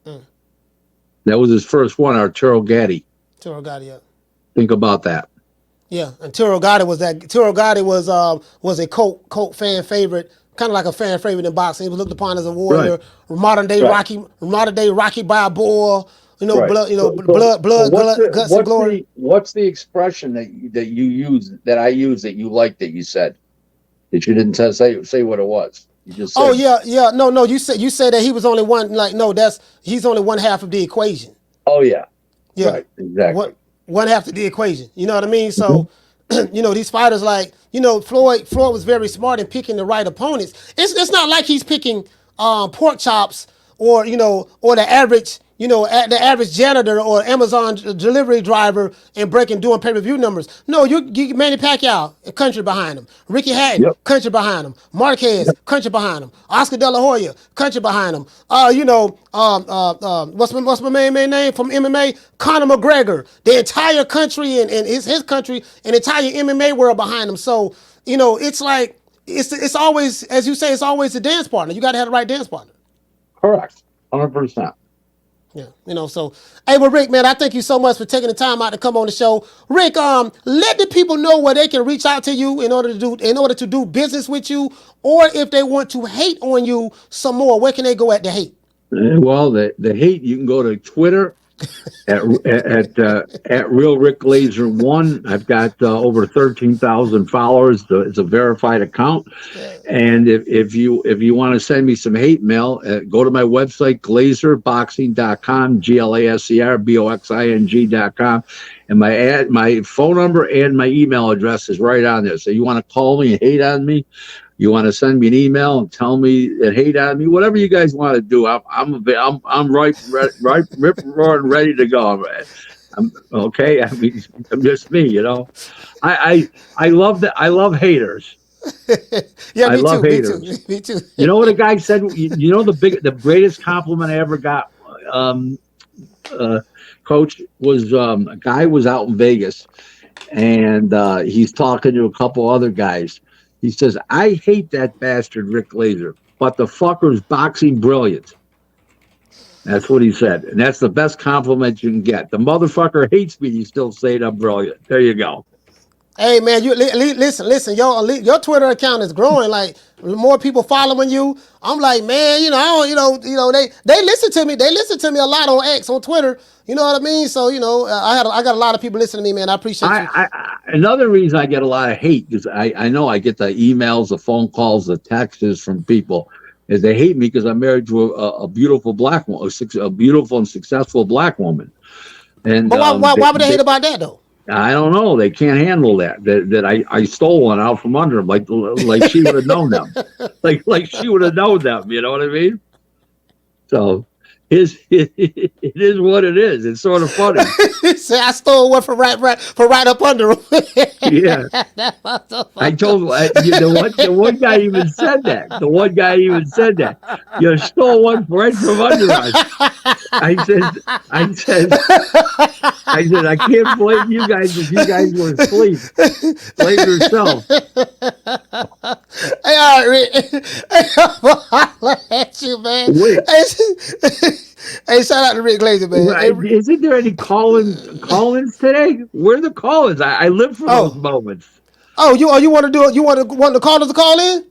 That was his first one, Arturo Gatti. Yeah. Think about that. Yeah, and Arturo Gatti was a cult fan favorite, kind of like a fan favorite in boxing. He was looked upon as a warrior, modern day Rocky Balboa. Blood, guts, and glory. What's the expression that you use, that I use, that you like, that you said, that you didn't say what it was? You just said, no. You said that he was only one. He's only one half of the equation. Oh yeah. Yeah. Right. Exactly. One half of the equation. You know what I mean? So, these fighters like, Floyd was very smart in picking the right opponents. It's not like he's picking pork chops or or the average the average janitor or Amazon delivery driver and doing pay-per-view numbers. No, you Manny Pacquiao, country behind him. Ricky Hatton, Yep. country behind him. Marquez, country behind him. Oscar De La Hoya, country behind him. What's my main name from MMA? Conor McGregor. The entire country and his country and entire MMA world behind him. So, it's like it's always, as you say, it's always a dance partner. You got to have the right dance partner. Correct. 100%. Yeah, so, hey, well, Rick, man, I thank you so much for taking the time out to come on the show. Rick, let the people know where they can reach out to you in order to do business with you, or if they want to hate on you some more, where can they go at the hate? Well, the hate, you can go to Twitter at Real Rick Glaser 1. I've got over 13,000 followers. It's a verified account. And if you want to send me some hate mail, go to my website, glazerboxing.com, GLASERBOXING.com. And my phone number and my email address is right on there. So you want to call me and hate on me, you want to send me an email and tell me and hate on me, whatever you guys want to do, I'm right, roaring, ready to go. I'm okay. I mean, I'm just me, I love that. I love haters. Yeah, I love haters. Me too. You know what a guy said? The greatest compliment I ever got, Coach, was a guy was out in Vegas, and he's talking to a couple other guys. He says, "I hate that bastard Rick Glaser, but the fucker's boxing brilliant." That's what he said, and that's the best compliment you can get. The motherfucker hates me. He's still saying I'm brilliant. There you go. Hey man, you listen. Your Twitter account is growing. Like more people following you. I'm like, man, they listen to me. They listen to me a lot on X, on Twitter. You know what I mean? So I got a lot of people listening to me, man. I appreciate you. Another reason I get a lot of hate is I know I get the emails, the phone calls, the texts from people is they hate me because I'm married to a beautiful black woman, a beautiful and successful black woman. And but why would they hate about that though? I don't know. They can't handle that I stole one out from under them, like she would have known them, like she would have known them. You know what I mean? So it is what it is. It's sort of funny. Say I stole one for right up under him. Yeah, I told the one guy even said that. The one guy even said that you stole one right from under us. I said, I can't blame you guys if you guys were asleep. Blame yourself. Hey, all right, Rick. I'll at you, man. Wait. Hey, shout out to Rick Glaser, man. Right. Hey, isn't there any call-ins today? Where are the call-ins? I live for those moments. Oh, you want to do it? You want the callers to call in?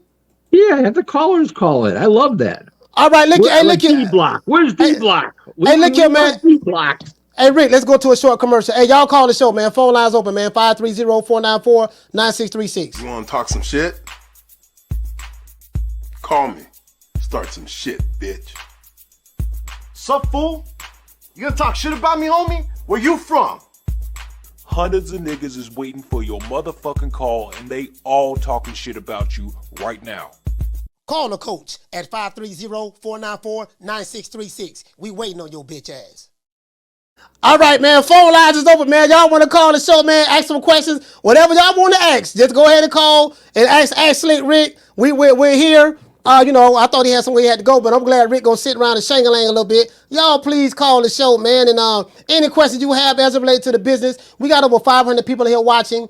Yeah, have the callers call in. I love that. All right, look here. D-Block. Where's D-Block? Hey, look here, man. D-Block. Hey, Rick, let's go to a short commercial. Hey, y'all call the show, man. Phone lines open, man. 530-494-9636. You want to talk some shit? Call me. Start some shit, bitch. Sup, fool? You gonna talk shit about me, homie? Where you from? Hundreds of niggas is waiting for your motherfucking call, and they all talking shit about you right now. Call the coach at 530-494-9636. We waiting on your bitch ass. All right, man. Phone lines is open, man. Y'all want to call the show, man? Ask some questions. Whatever y'all want to ask, just go ahead and call and ask Slick Rick. We're here. I thought he had somewhere he had to go, but I'm glad Rick gonna sit around and shang-a-lang a little bit. Y'all please call the show, man. And any questions you have as it relates to the business, we got over 500 people here watching.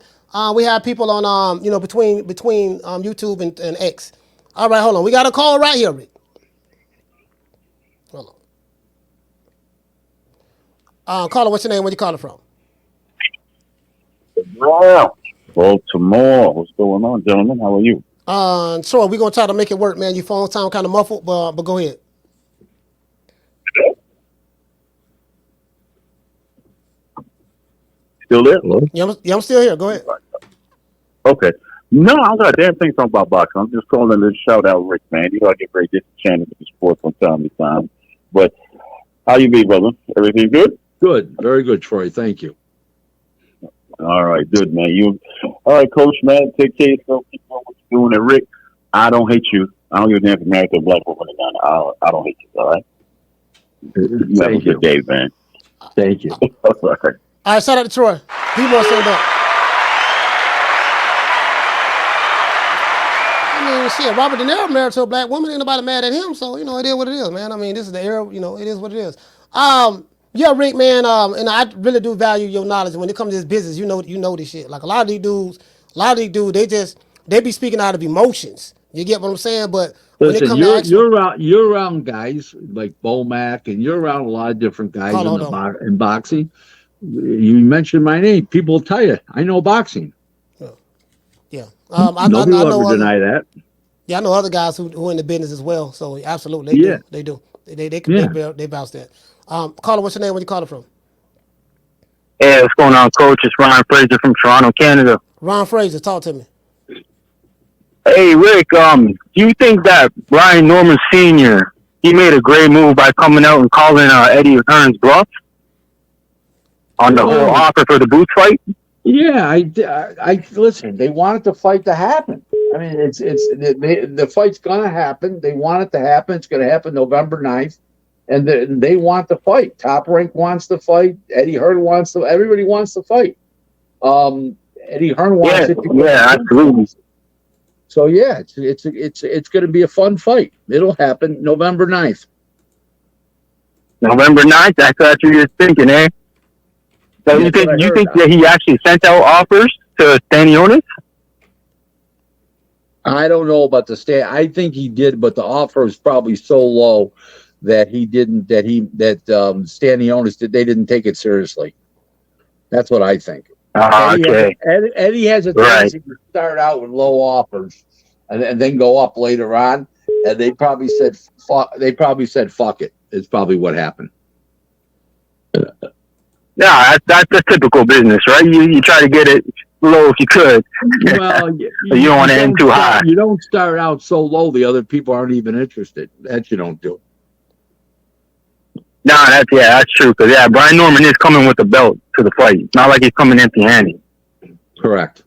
We have people on between YouTube and X. All right, hold on. We got a call right here, Rick. Hold on. Caller, what's your name? Where you calling from? Wow. Baltimore. What's going on, gentlemen? How are you? Sure, we're gonna try to make it work, man. Your phone sound kind of muffled, but go ahead. Still there? Yeah, I'm still here. Go ahead. Okay. No, I don't got a damn thing talking about boxing. I'm just calling to shout out Rick, man. You know I get very disenchanted with the sport from time to time. But how you be, brother? Everything good? Good, very good, Troy. Thank you. All right, good man. All right, Coach, man. Take care of yourself. Keep doing what you're doing. And Rick, I don't hate you. I don't give a damn if you're married to a black woman or not. I don't hate you. All right. You have a Thank good you. day, man. Thank you. All right. All right, shout out to Troy. He wants to say that. I mean, shit, Robert De Niro married to a black woman. Ain't nobody mad at him, so, you know, it is what it is, man. I mean, this is the era, you know, it is what it is. Yeah, Rick, man, and I really do value your knowledge. When it comes to this business, you know this shit. Like, a lot of these dudes, they be speaking out of emotions. You get what I'm saying? But when it Listen, Oh, comes to you're around guys like Bomac, and you're around a lot of different guys Hold on. in boxing. You mentioned my name. People will tell you I know boxing. Yeah. I Nobody will know ever deny that. Yeah, I know other guys who in the business as well. So absolutely, Yeah. they do. They Yeah. they bounce that. Caller, what's your name? Where you calling from? Hey, what's going on, Coach? It's Ryan Fraser from Toronto, Canada. Ron Fraser, talk to me. Hey, Rick, do you think that Brian Norman Sr., he made a great move by coming out and calling Eddie Hearn's bluff on the whole offer for the Boots fight? Yeah, I listen. They wanted the fight to happen. I mean, the fight's gonna happen. They want it to happen. It's gonna happen November 9th, and they want the fight. Top Rank wants the fight. Eddie Hearn wants the. Everybody wants the fight. Eddie Hearn wants it. Yeah, absolutely. So yeah, it's going to be a fun fight. It'll happen November 9th. November 9th, that's what you're thinking, eh? So you think that he actually sent out offers to Stanionis? I don't know about the stand. I think he did, but the offer is probably so low that he didn't. That Stanionis did. They didn't take it seriously. That's what I think. Okay. Eddie has a tendency to start out with low offers and then go up later on. And they probably said fuck it. It's probably what happened. Yeah, that's the typical business, right? You try to get it low if you could. Well, you don't want to end too high. You don't start out so low the other people aren't even interested. That you don't do. No, that's true. Because Brian Norman is coming with a belt to the fight. It's not like he's coming empty-handed. Correct.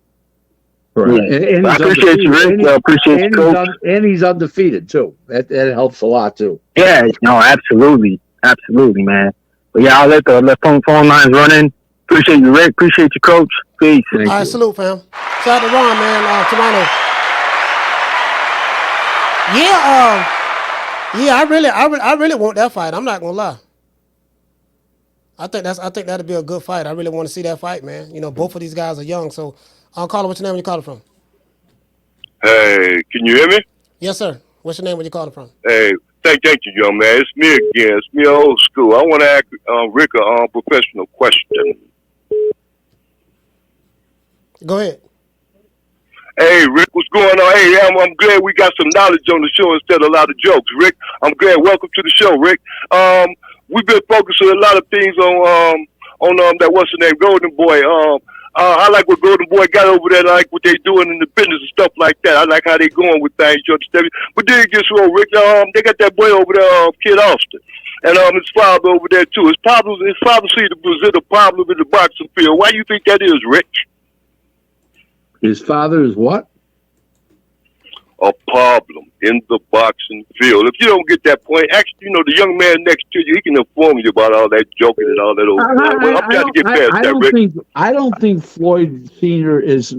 Yeah. And I appreciate you, Rick. I appreciate you, Coach. And he's undefeated too. That helps a lot too. Yeah, no, absolutely, man. But yeah, I'll let the phone lines run in. Appreciate you, Rick. Appreciate you, Coach. Peace. All right, salute, fam. Shout out to Ron, man. Toronto. Yeah, I really want that fight. I'm not gonna lie. I think that'd be a good fight. I really want to see that fight, man. You know, both of these guys are young. So, caller, what's your name? Where you calling from? Hey, can you hear me? Yes, sir. What's your name? Where you calling from? Hey, thank you, young man. It's me again. It's me, old school. I want to ask Rick a professional question. Go ahead. Hey, Rick, what's going on? Hey, I'm glad we got some knowledge on the show instead of a lot of jokes. Rick, I'm glad. Welcome to the show, Rick. We've been focusing a lot of things on that what's the name, Golden Boy. I like what Golden Boy got over there. I like what they doing in the business and stuff like that. I like how they going with things. You understand? But then it gets wrong, Rick. They got that boy over there, Kid Austin, and his father over there too. His father seemed to present a problem in the boxing field. Why do you think that is, Rick? His father is what? A problem in the boxing field. If you don't get that point, actually, the young man next to you, he can inform you about all that joking and all that old stuff. Well, I'm trying to get past that, Rick. I don't think Floyd Sr. is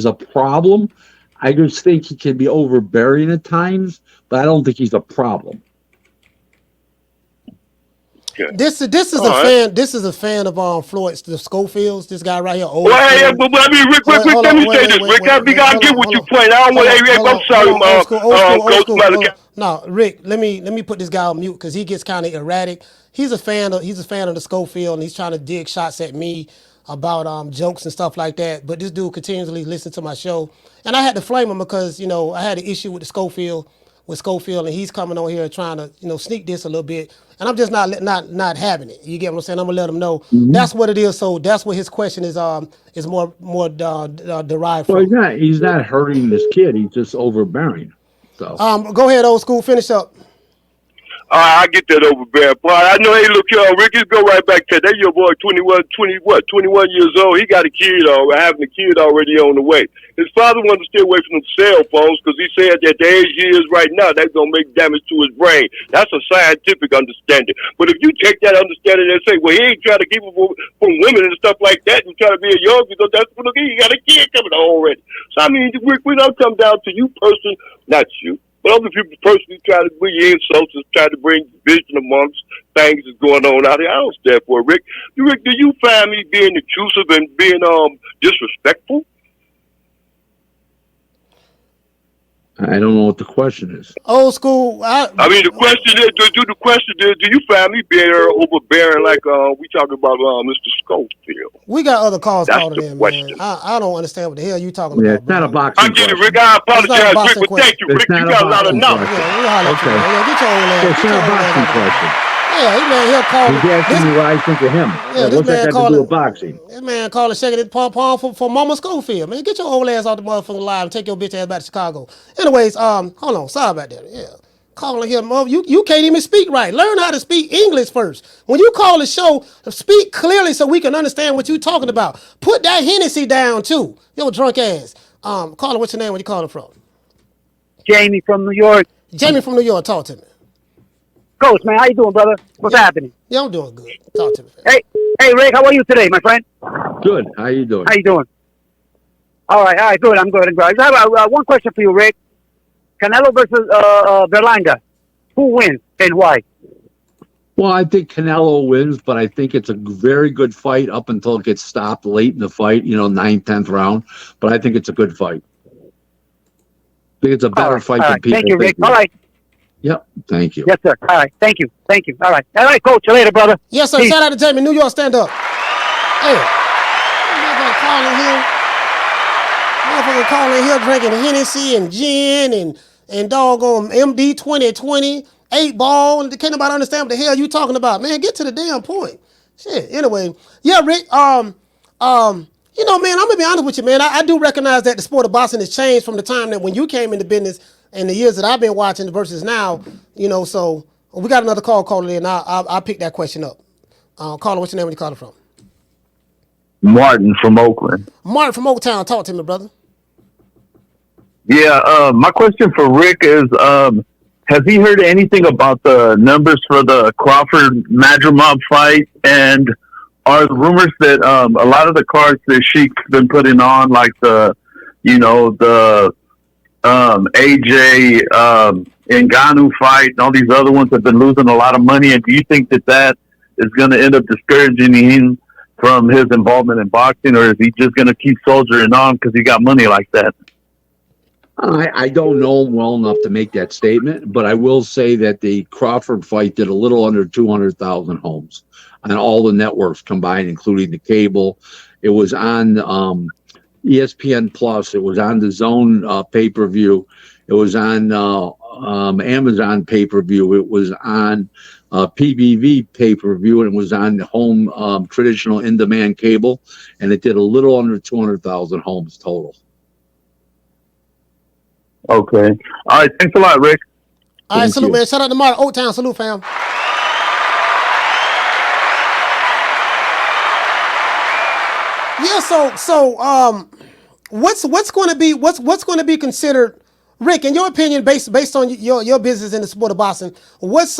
a problem. I just think he can be overbearing at times, but I don't think he's a problem. Okay. This is a fan. This is a fan of Floyd the Schofields. This guy right here. But I mean, Rick, let me say this, Rick. I get what you playing. I don't want. Hey, Rick, I'm sorry, Coach. No, Rick. Let me put this guy on mute because he gets kind of erratic. He's a fan of the Schofield, and he's trying to dig shots at me about jokes and stuff like that. But this dude continuously listens to my show, and I had to flame him because I had an issue with the Schofield. And he's coming on here trying to sneak this a little bit, and I'm just not having it. You get what I'm saying? I'm gonna let him know that's what it is. So that's what his question is more derived from. Well, he's not hurting this kid. He's just overbearing. So go ahead, old school. Finish up. I get that overbearing part. I know. Hey, look here, Rick. Let's go right back to that. Your boy, 21 years old. He got a kid having a kid already on the way. His father wanted to stay away from the cell phones because he said that the age he is right now, that's gonna make damage to his brain. That's a scientific understanding. But if you take that understanding and say, well, he ain't trying to keep it from women and stuff like that, and try to be a young because that's what he got a kid coming already. So I mean, Rick, we don't come down to you person, not you. But other people personally try to bring insults and try to bring division amongst things that's going on out here. I don't stand for it, Rick. Rick, do you find me being intrusive and being disrespectful? I don't know what the question is. Old school. I mean, the question is, do you find me being overbearing like we talking about Mr. Schofield? We got other calls That's calling the in, question. man. I don't understand what the hell you talking Yeah, about. it's not a bro. boxing I get it, question. Rick. I apologize, boxing Rick, but thank you, It's Rick. You not got a a lot of boxing knowledge. question. Yeah, we'll holler at you, Okay. man. Yeah, get your old ass. It's Get not your a old ass boxing out of here. question. Yeah, this man here calling. He's asking me what I think of him. Yeah, this What's that man got to do calling. with boxing? This man calling shaking his pom pom for Mama Schofield. Man, get your old ass off the motherfucking live and take your bitch ass back to Chicago. Anyways, hold on. Sorry about that. Yeah. Calling here, you can't even speak right. Learn how to speak English first. When you call the show, speak clearly so we can understand what you're talking about. Put that Hennessy down too. Yo, drunk ass. Caller, what's your name? Where you calling from? Jamie from New York. Jamie from New York. Talk to me. Coach, man, how you doing, brother? What's happening? Yeah, I'm doing good. Talk to me. Hey, Rick, how are you today, my friend? Good. How you doing? How you doing? All right, good. I'm good. I have one question for you, Rick. Canelo versus Berlanga. Who wins and why? Well, I think Canelo wins, but I think it's a very good fight up until it gets stopped late in the fight, 9th, 10th round. But I think it's a good fight. I think it's a better fight than people Thank you, Rick. think. All right. Yep. Thank you. Yes, sir. All right. Thank you. All right. All right, Coach. You later, brother. Yes, sir. Peace. Shout out to Jamie. New York, stand up. Hey. Motherfucker calling here drinking Hennessy and gin and doggone MD 2020, 8 ball. And can't nobody understand what the hell you talking about. Man, get to the damn point. Shit. Anyway. Yeah, Rick. Man, I'm gonna be honest with you, man. I do recognize that the sport of boxing has changed from the time that when you came into business and the years that I've been watching versus now, so we got another call calling in. I'll pick that question up. Caller, what's your name? Where you calling from? Martin from Oakland. Martin from Oaktown. Talk to me, brother. Yeah, my question for Rick is, has he heard anything about the numbers for the Crawford-Madrimov fight? And are the rumors that a lot of the cards that Sheik's been putting on, like the AJ Ngannou fight and all these other ones have been losing a lot of money? And do you think that is going to end up discouraging him from his involvement in boxing, or is he just going to keep soldiering on because he got money like that? I don't know him well enough to make that statement, but I will say that the Crawford fight did a little under 200,000 homes on all the networks combined, including the cable. It was on ESPN Plus. It was on the Zone pay-per-view. It was on Amazon pay-per-view. It was on PBV pay-per-view, and it was on home traditional in-demand cable, and it did a little under 200,000 homes total. Okay. All right. Thanks a lot, Rick. All right, salute, man. Shout out to Martin Oaktown. Salute, fam. Yeah. So, what's going to be considered, Rick, in your opinion, based on your business in the sport of boxing? What's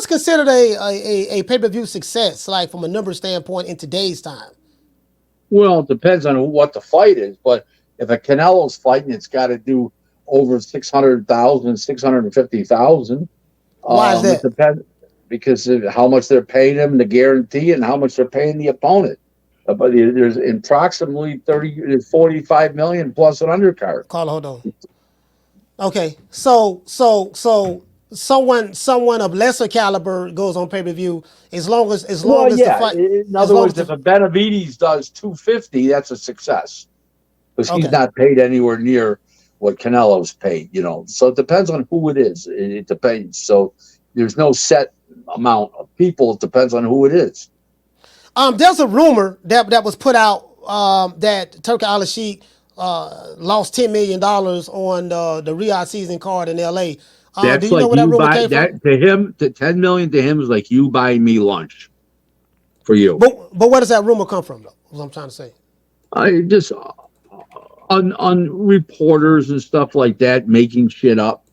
considered a pay-per-view success, like from a number standpoint in today's time? Well, it depends on what the fight is, but if a Canelo's fighting, it's got to do over 600,000, 650,000. Why is that? It depends because of how much they're paying him, the guarantee, and how much they're paying the opponent. But there's approximately 45 million plus an undercard. Carla, hold on. Okay, so someone of lesser caliber goes on pay-per-view as long as the fight. In other words, if a Benavides does 250, that's a success. Because he's not paid anywhere near what Canelo's paid, So it depends on who it is. It depends. So there's no set amount of people. It depends on who it is. There's a rumor that was put out that Turki Al-Sheikh lost $10 million on the Riyadh season card in L.A. That's Do you like know where that you rumor buy came that from? to him. To 10 million to him is like you buying me lunch for you. But where does that rumor come from, though? What I'm trying to say. I just on reporters and stuff like that making shit up.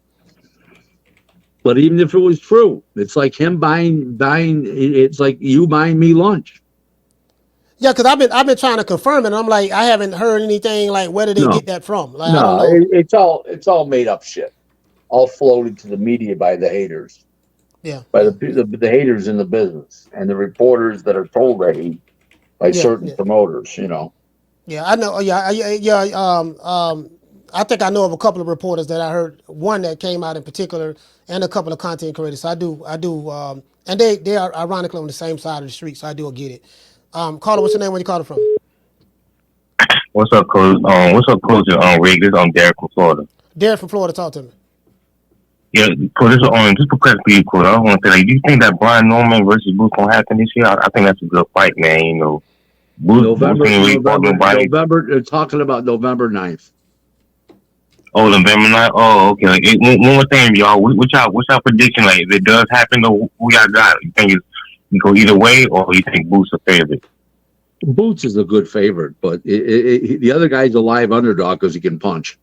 But even if it was true, it's like him buying. It's like you buying me lunch. Yeah, because I've been trying to confirm it. And I'm like, I haven't heard anything. Like, where did they No, get that from? Like, I don't no, know. it's all made up shit, all floated to the media by the haters, Yeah, by yeah, the haters in the business and the reporters that are told that hate by yeah, certain yeah. promoters. Yeah, I know. Yeah. I think I know of a couple of reporters that I heard. One that came out in particular, and a couple of content creators. So I do. And they are ironically on the same side of the street. So I do get it. Caller, what's your name? Where you calling from? What's up, Coach? What's up, Coach? Rick, this is Derek from Florida. Derek from Florida. Talk to me. Yeah, Coach, this is just a question for you, Coach. I want to say, like, do you think that Brian Norman versus Boots gonna happen this year? I think that's a good fight, man. Boots ain't really fought nobody. November. They're talking about November 9th. Oh, November 9th? Oh, okay. Like, one more thing, y'all. What's y'all prediction? Like, if it does happen, though, who y'all got? You think you go either way, or you think Boots a favorite? Boots is a good favorite, but the other guy's a live underdog because he can punch.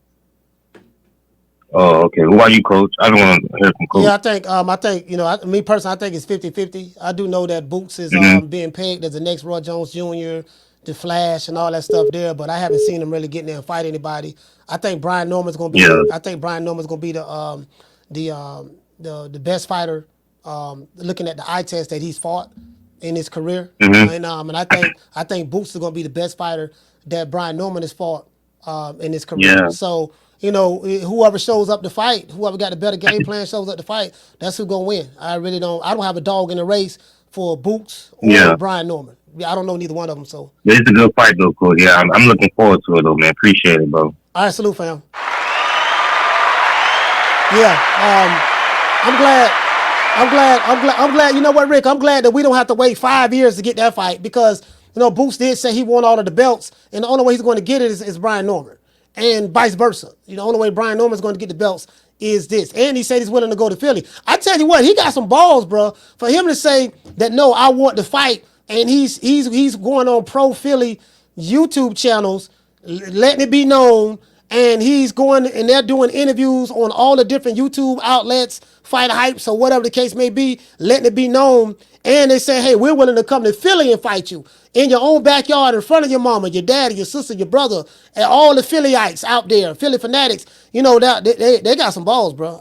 Oh, okay. Who are you, Coach? I don't want to hear from Coach. Yeah, I think me personally, I think it's 50-50. I do know that Boots is being pegged as the next Roy Jones Jr., the Flash, and all that stuff there, but I haven't seen him really get in there and fight anybody. I think Brian Norman's going to be. Yeah. I think Brian Norman's going to be the best fighter. Looking at the eye test that he's fought in his career, and I think Boots is going to be the best fighter that Brian Norman has fought in his career. Yeah. So. Whoever shows up to fight, whoever got the better game plan shows up to fight, that's who's gonna win. I don't have a dog in the race for Boots or Brian Norman. I don't know neither one of them. So It's a good fight, though, Coach. Yeah, I'm looking forward to it, though, man. Appreciate it, bro. all right, salute, fam. Yeah, I'm glad. You know what, Rick? I'm glad that we don't have to wait 5 years to get that fight because Boots did say he won all of the belts, and the only way he's going to get it is Brian Norman. And vice versa. The only way Brian Norman's going to get the belts is this. And he said he's willing to go to Philly. I tell you what, he got some balls, bro. For him to say that, no, I want to fight, and he's going on pro Philly YouTube channels, letting it be known, and he's going and they're doing interviews on all the different YouTube outlets, Fight Hypes or whatever the case may be, letting it be known. And they say, hey, we're willing to come to Philly and fight you in your own backyard in front of your mama, your daddy, your sister, your brother, and all the Phillyites out there, Philly fanatics. They got some balls, bro.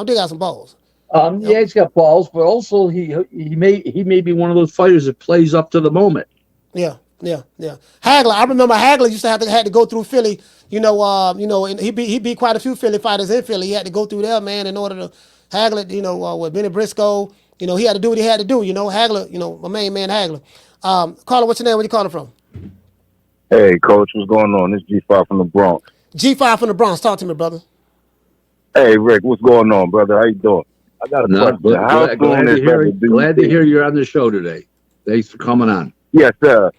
They got some balls. Yeah, he's got balls, but also he may be one of those fighters that plays up to the moment. Yeah. Hagler, I remember Hagler used to had to go through Philly. And he beat quite a few Philly fighters in Philly. He had to go through there, man, in order to Hagler. With Benny Briscoe. He had to do what he had to do. Hagler, my main man Hagler. Caller, what's your name? Where you calling from? Hey, Coach, what's going on? This is G5 from the Bronx. G5 from the Bronx. Talk to me, brother. Hey, Rick, what's going on, brother? How you doing? I got a question. Glad to hear you're on the show today. Thanks for coming on. Yes, sir.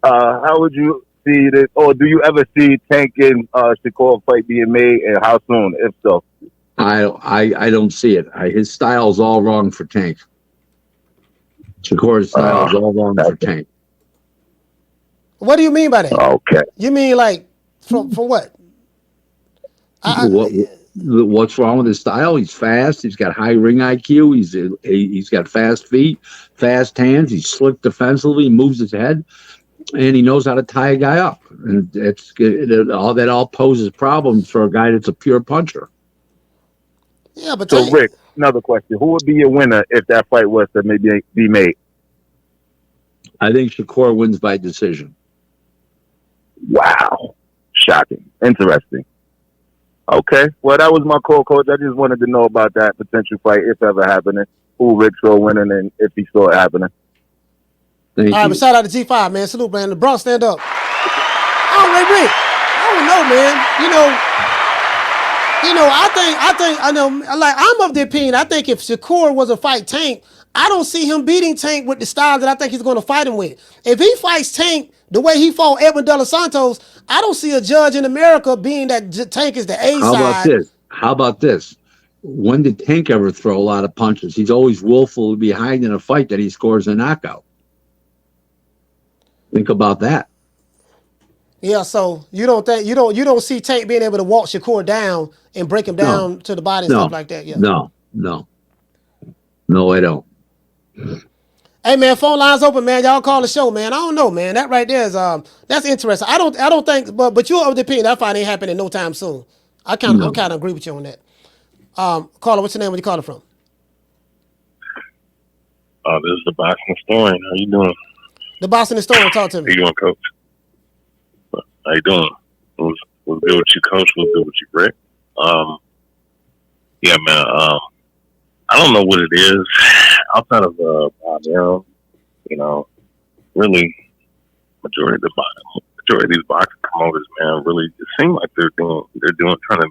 How would you see this, or do you ever see Tank and Shakur fight being made, and how soon, if so? I don't see it. His style's all wrong for Tank. Shakur's style is all wrong for Tank. What do you mean by that? Okay. You mean like from what? What's wrong with his style? He's fast. He's got high ring IQ. He's got fast feet, fast hands. He's slick defensively. He moves his head, and he knows how to tie a guy up. And that all poses problems for a guy that's a pure puncher. Yeah, but so Rick, another question: who would be your winner if that fight was to maybe be made? I think Shakur wins by decision. Wow, shocking, interesting. Okay, well, that was my call, Coach. I just wanted to know about that potential fight, if ever happening. Who Rick saw winning, and if he saw it happening. All right, but shout out to G5, man. Salute, man. The Bronx, stand up. Oh, Rick. I don't know, man. I know, like, I'm of the opinion, I think if Shakur was a fight Tank, I don't see him beating Tank with the style that I think he's going to fight him with. If he fights Tank the way he fought Edwin De Los Santos, I don't see a judge in America being that Tank is the A side. How about this? when did Tank ever throw a lot of punches? He's always willful behind in a fight that he scores a knockout. Think about that. Yeah, so you don't see Tank being able to walk Shakur down and break him down to the body and stuff like that. Yeah. No, I don't. Hey man, phone lines open, man. Y'all call the show, man. I don't know, man. That right there is that's interesting. I don't think, but you're of the opinion that fight ain't happening no time soon. I kind of agree with you on that. Caller, what's your name? Where you calling from? This is the Boston Historian. How you doing? The Boston Historian. Talk to me. How you doing, Coach? How you doing? Was good with you, Coach? Was good with you, Rick? Yeah, man. I don't know what it is outside of really majority of these boxing promoters, man, really it seem like they're trying to.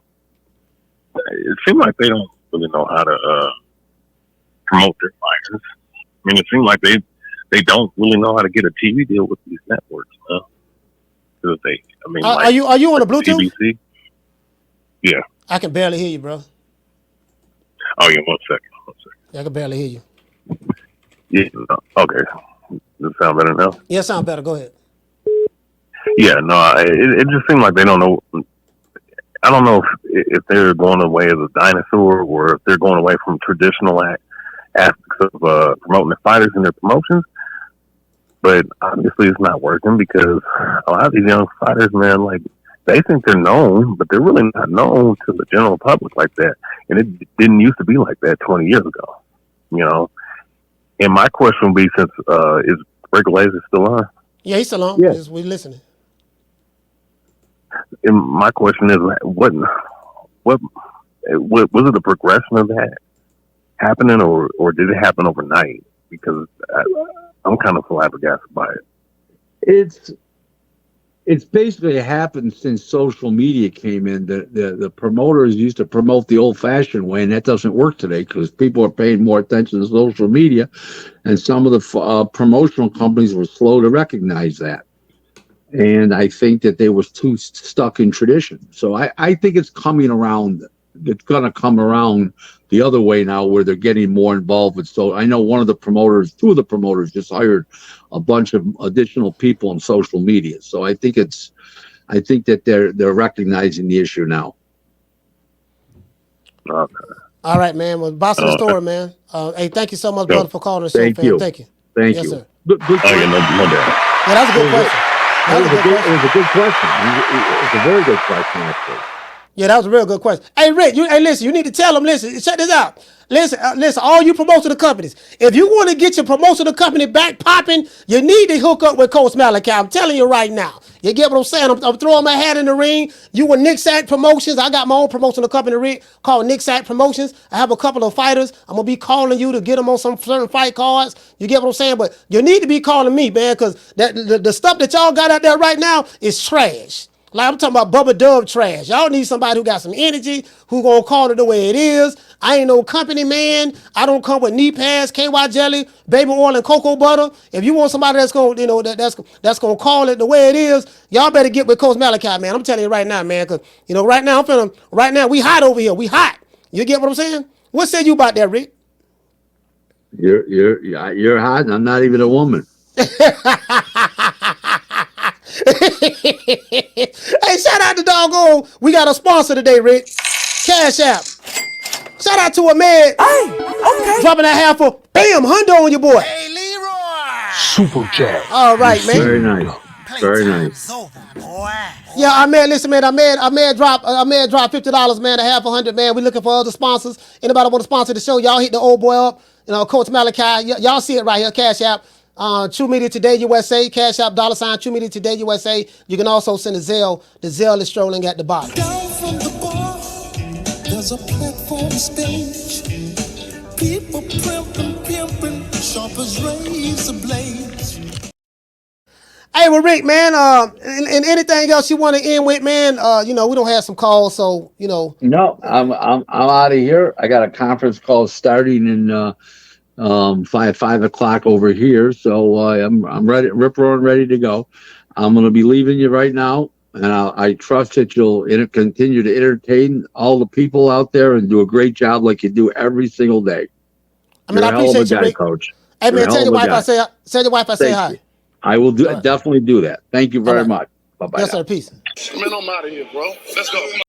It seems like they don't really know how to promote their fighters. I mean, it seems like they don't really know how to get a TV deal with these networks, man. Because are you on the Bluetooth? TBC? Yeah. I can barely hear you, bro. Oh yeah, one second. Yeah, I can barely hear you. Yeah. Okay. Does it sound better now? Yeah, it sounds better. Go ahead. Yeah. No. It just seems like they don't know. I don't know if they're going the way of the dinosaur or if they're going away from traditional aspects of promoting the fighters and their promotions. But obviously, it's not working because a lot of these young fighters, man, like they think they're known, but they're really not known to the general public like that. And it didn't used to be like that 20 years ago, you know. And my question would be, since is Rick Glaser still on? Yeah, he's still on. Yeah. We listening. And my question is, what was it the progression of that happening, or did it happen overnight? Because I'm kind of flabbergasted by it. It's basically happened since social media came in. The promoters used to promote the old-fashioned way, and that doesn't work today because people are paying more attention to social media, and some of the promotional companies were slow to recognize that. And I think that they were too stuck in tradition. So I think it's coming around. It's going to come around the other way now, where they're getting more involved with. So I know two of the promoters just hired a bunch of additional people on social media. So I think that they're recognizing the issue now. Okay. All right, man. Well, Boston Story, man. Hey, thank you so much, brother, for calling the show, Thank fam. you. Thank you. Thank yes, you. Sir. Good Oh, yeah, no doubt. Yeah, that's a good question. It was a good question. It's a very good question, actually. Yeah, that was a real good question. Hey, Rick, listen, you need to tell them, listen, check this out. Listen, all you promotional companies, if you want to get your promotional company back popping, you need to hook up with Coach Malachi. I'm telling you right now. You get what I'm saying? I'm throwing my hat in the ring. You with Nick Sack Promotions. I got my own promotional company, Rick, called Nick Sack Promotions. I have a couple of fighters. I'm going to be calling you to get them on some certain fight cards. You get what I'm saying? But you need to be calling me, man, because the stuff that y'all got out there right now is trash. Like I'm talking about Bubba Dub trash. Y'all need somebody who got some energy, who gonna call it the way it is. I ain't no company man. I don't come with knee pads, KY jelly, baby oil, and cocoa butter. If you want somebody that's gonna, that's gonna call it the way it is, y'all better get with Coach Malachi, man. I'm telling you right now, man, because right now we hot over here. We hot. You get what I'm saying? What say you about that, Rick? You're hot, and I'm not even a woman. Hey, shout out to doggone. We got a sponsor today, Rick. Cash App. Shout out to Ahmed. Hey, okay. Dropping that half for bam, hundo on your boy. Hey, Leroy. Super chat. All right, man. Very nice. Very nice. Yeah, Ahmed, listen, man. Ahmed dropped $50, man, a half $100, man. We looking for other sponsors. Anybody want to sponsor the show? Y'all hit the old boy up. Coach Malachi. Y'all see it right here. Cash App. True Media Today USA, Cash App, $ True Media Today USA. You can also send a Zelle. The Zelle is strolling at the bottom. Down from the bar, there's a platform stage. People pimping, sharp as razor blades. Hey, well, Rick, man, and anything else you want to end with, man? We don't have some calls, so No, I'm out of here. I got a conference call starting in 5 o'clock over here, so I'm ready, rip roaring, ready to go. I'm gonna be leaving you right now. And I trust that you'll continue to entertain all the people out there and do a great job like you do every single day. I mean, You're I a hell of a appreciate you, guy, Rick. Coach. Hey, You're a man, hell tell of your a wife guy. I say Thank hi. you. I will All right. definitely do that. Thank you very right. much. Bye-bye. Yes, now. sir. Peace. Man, I'm out of here, bro. Let's go.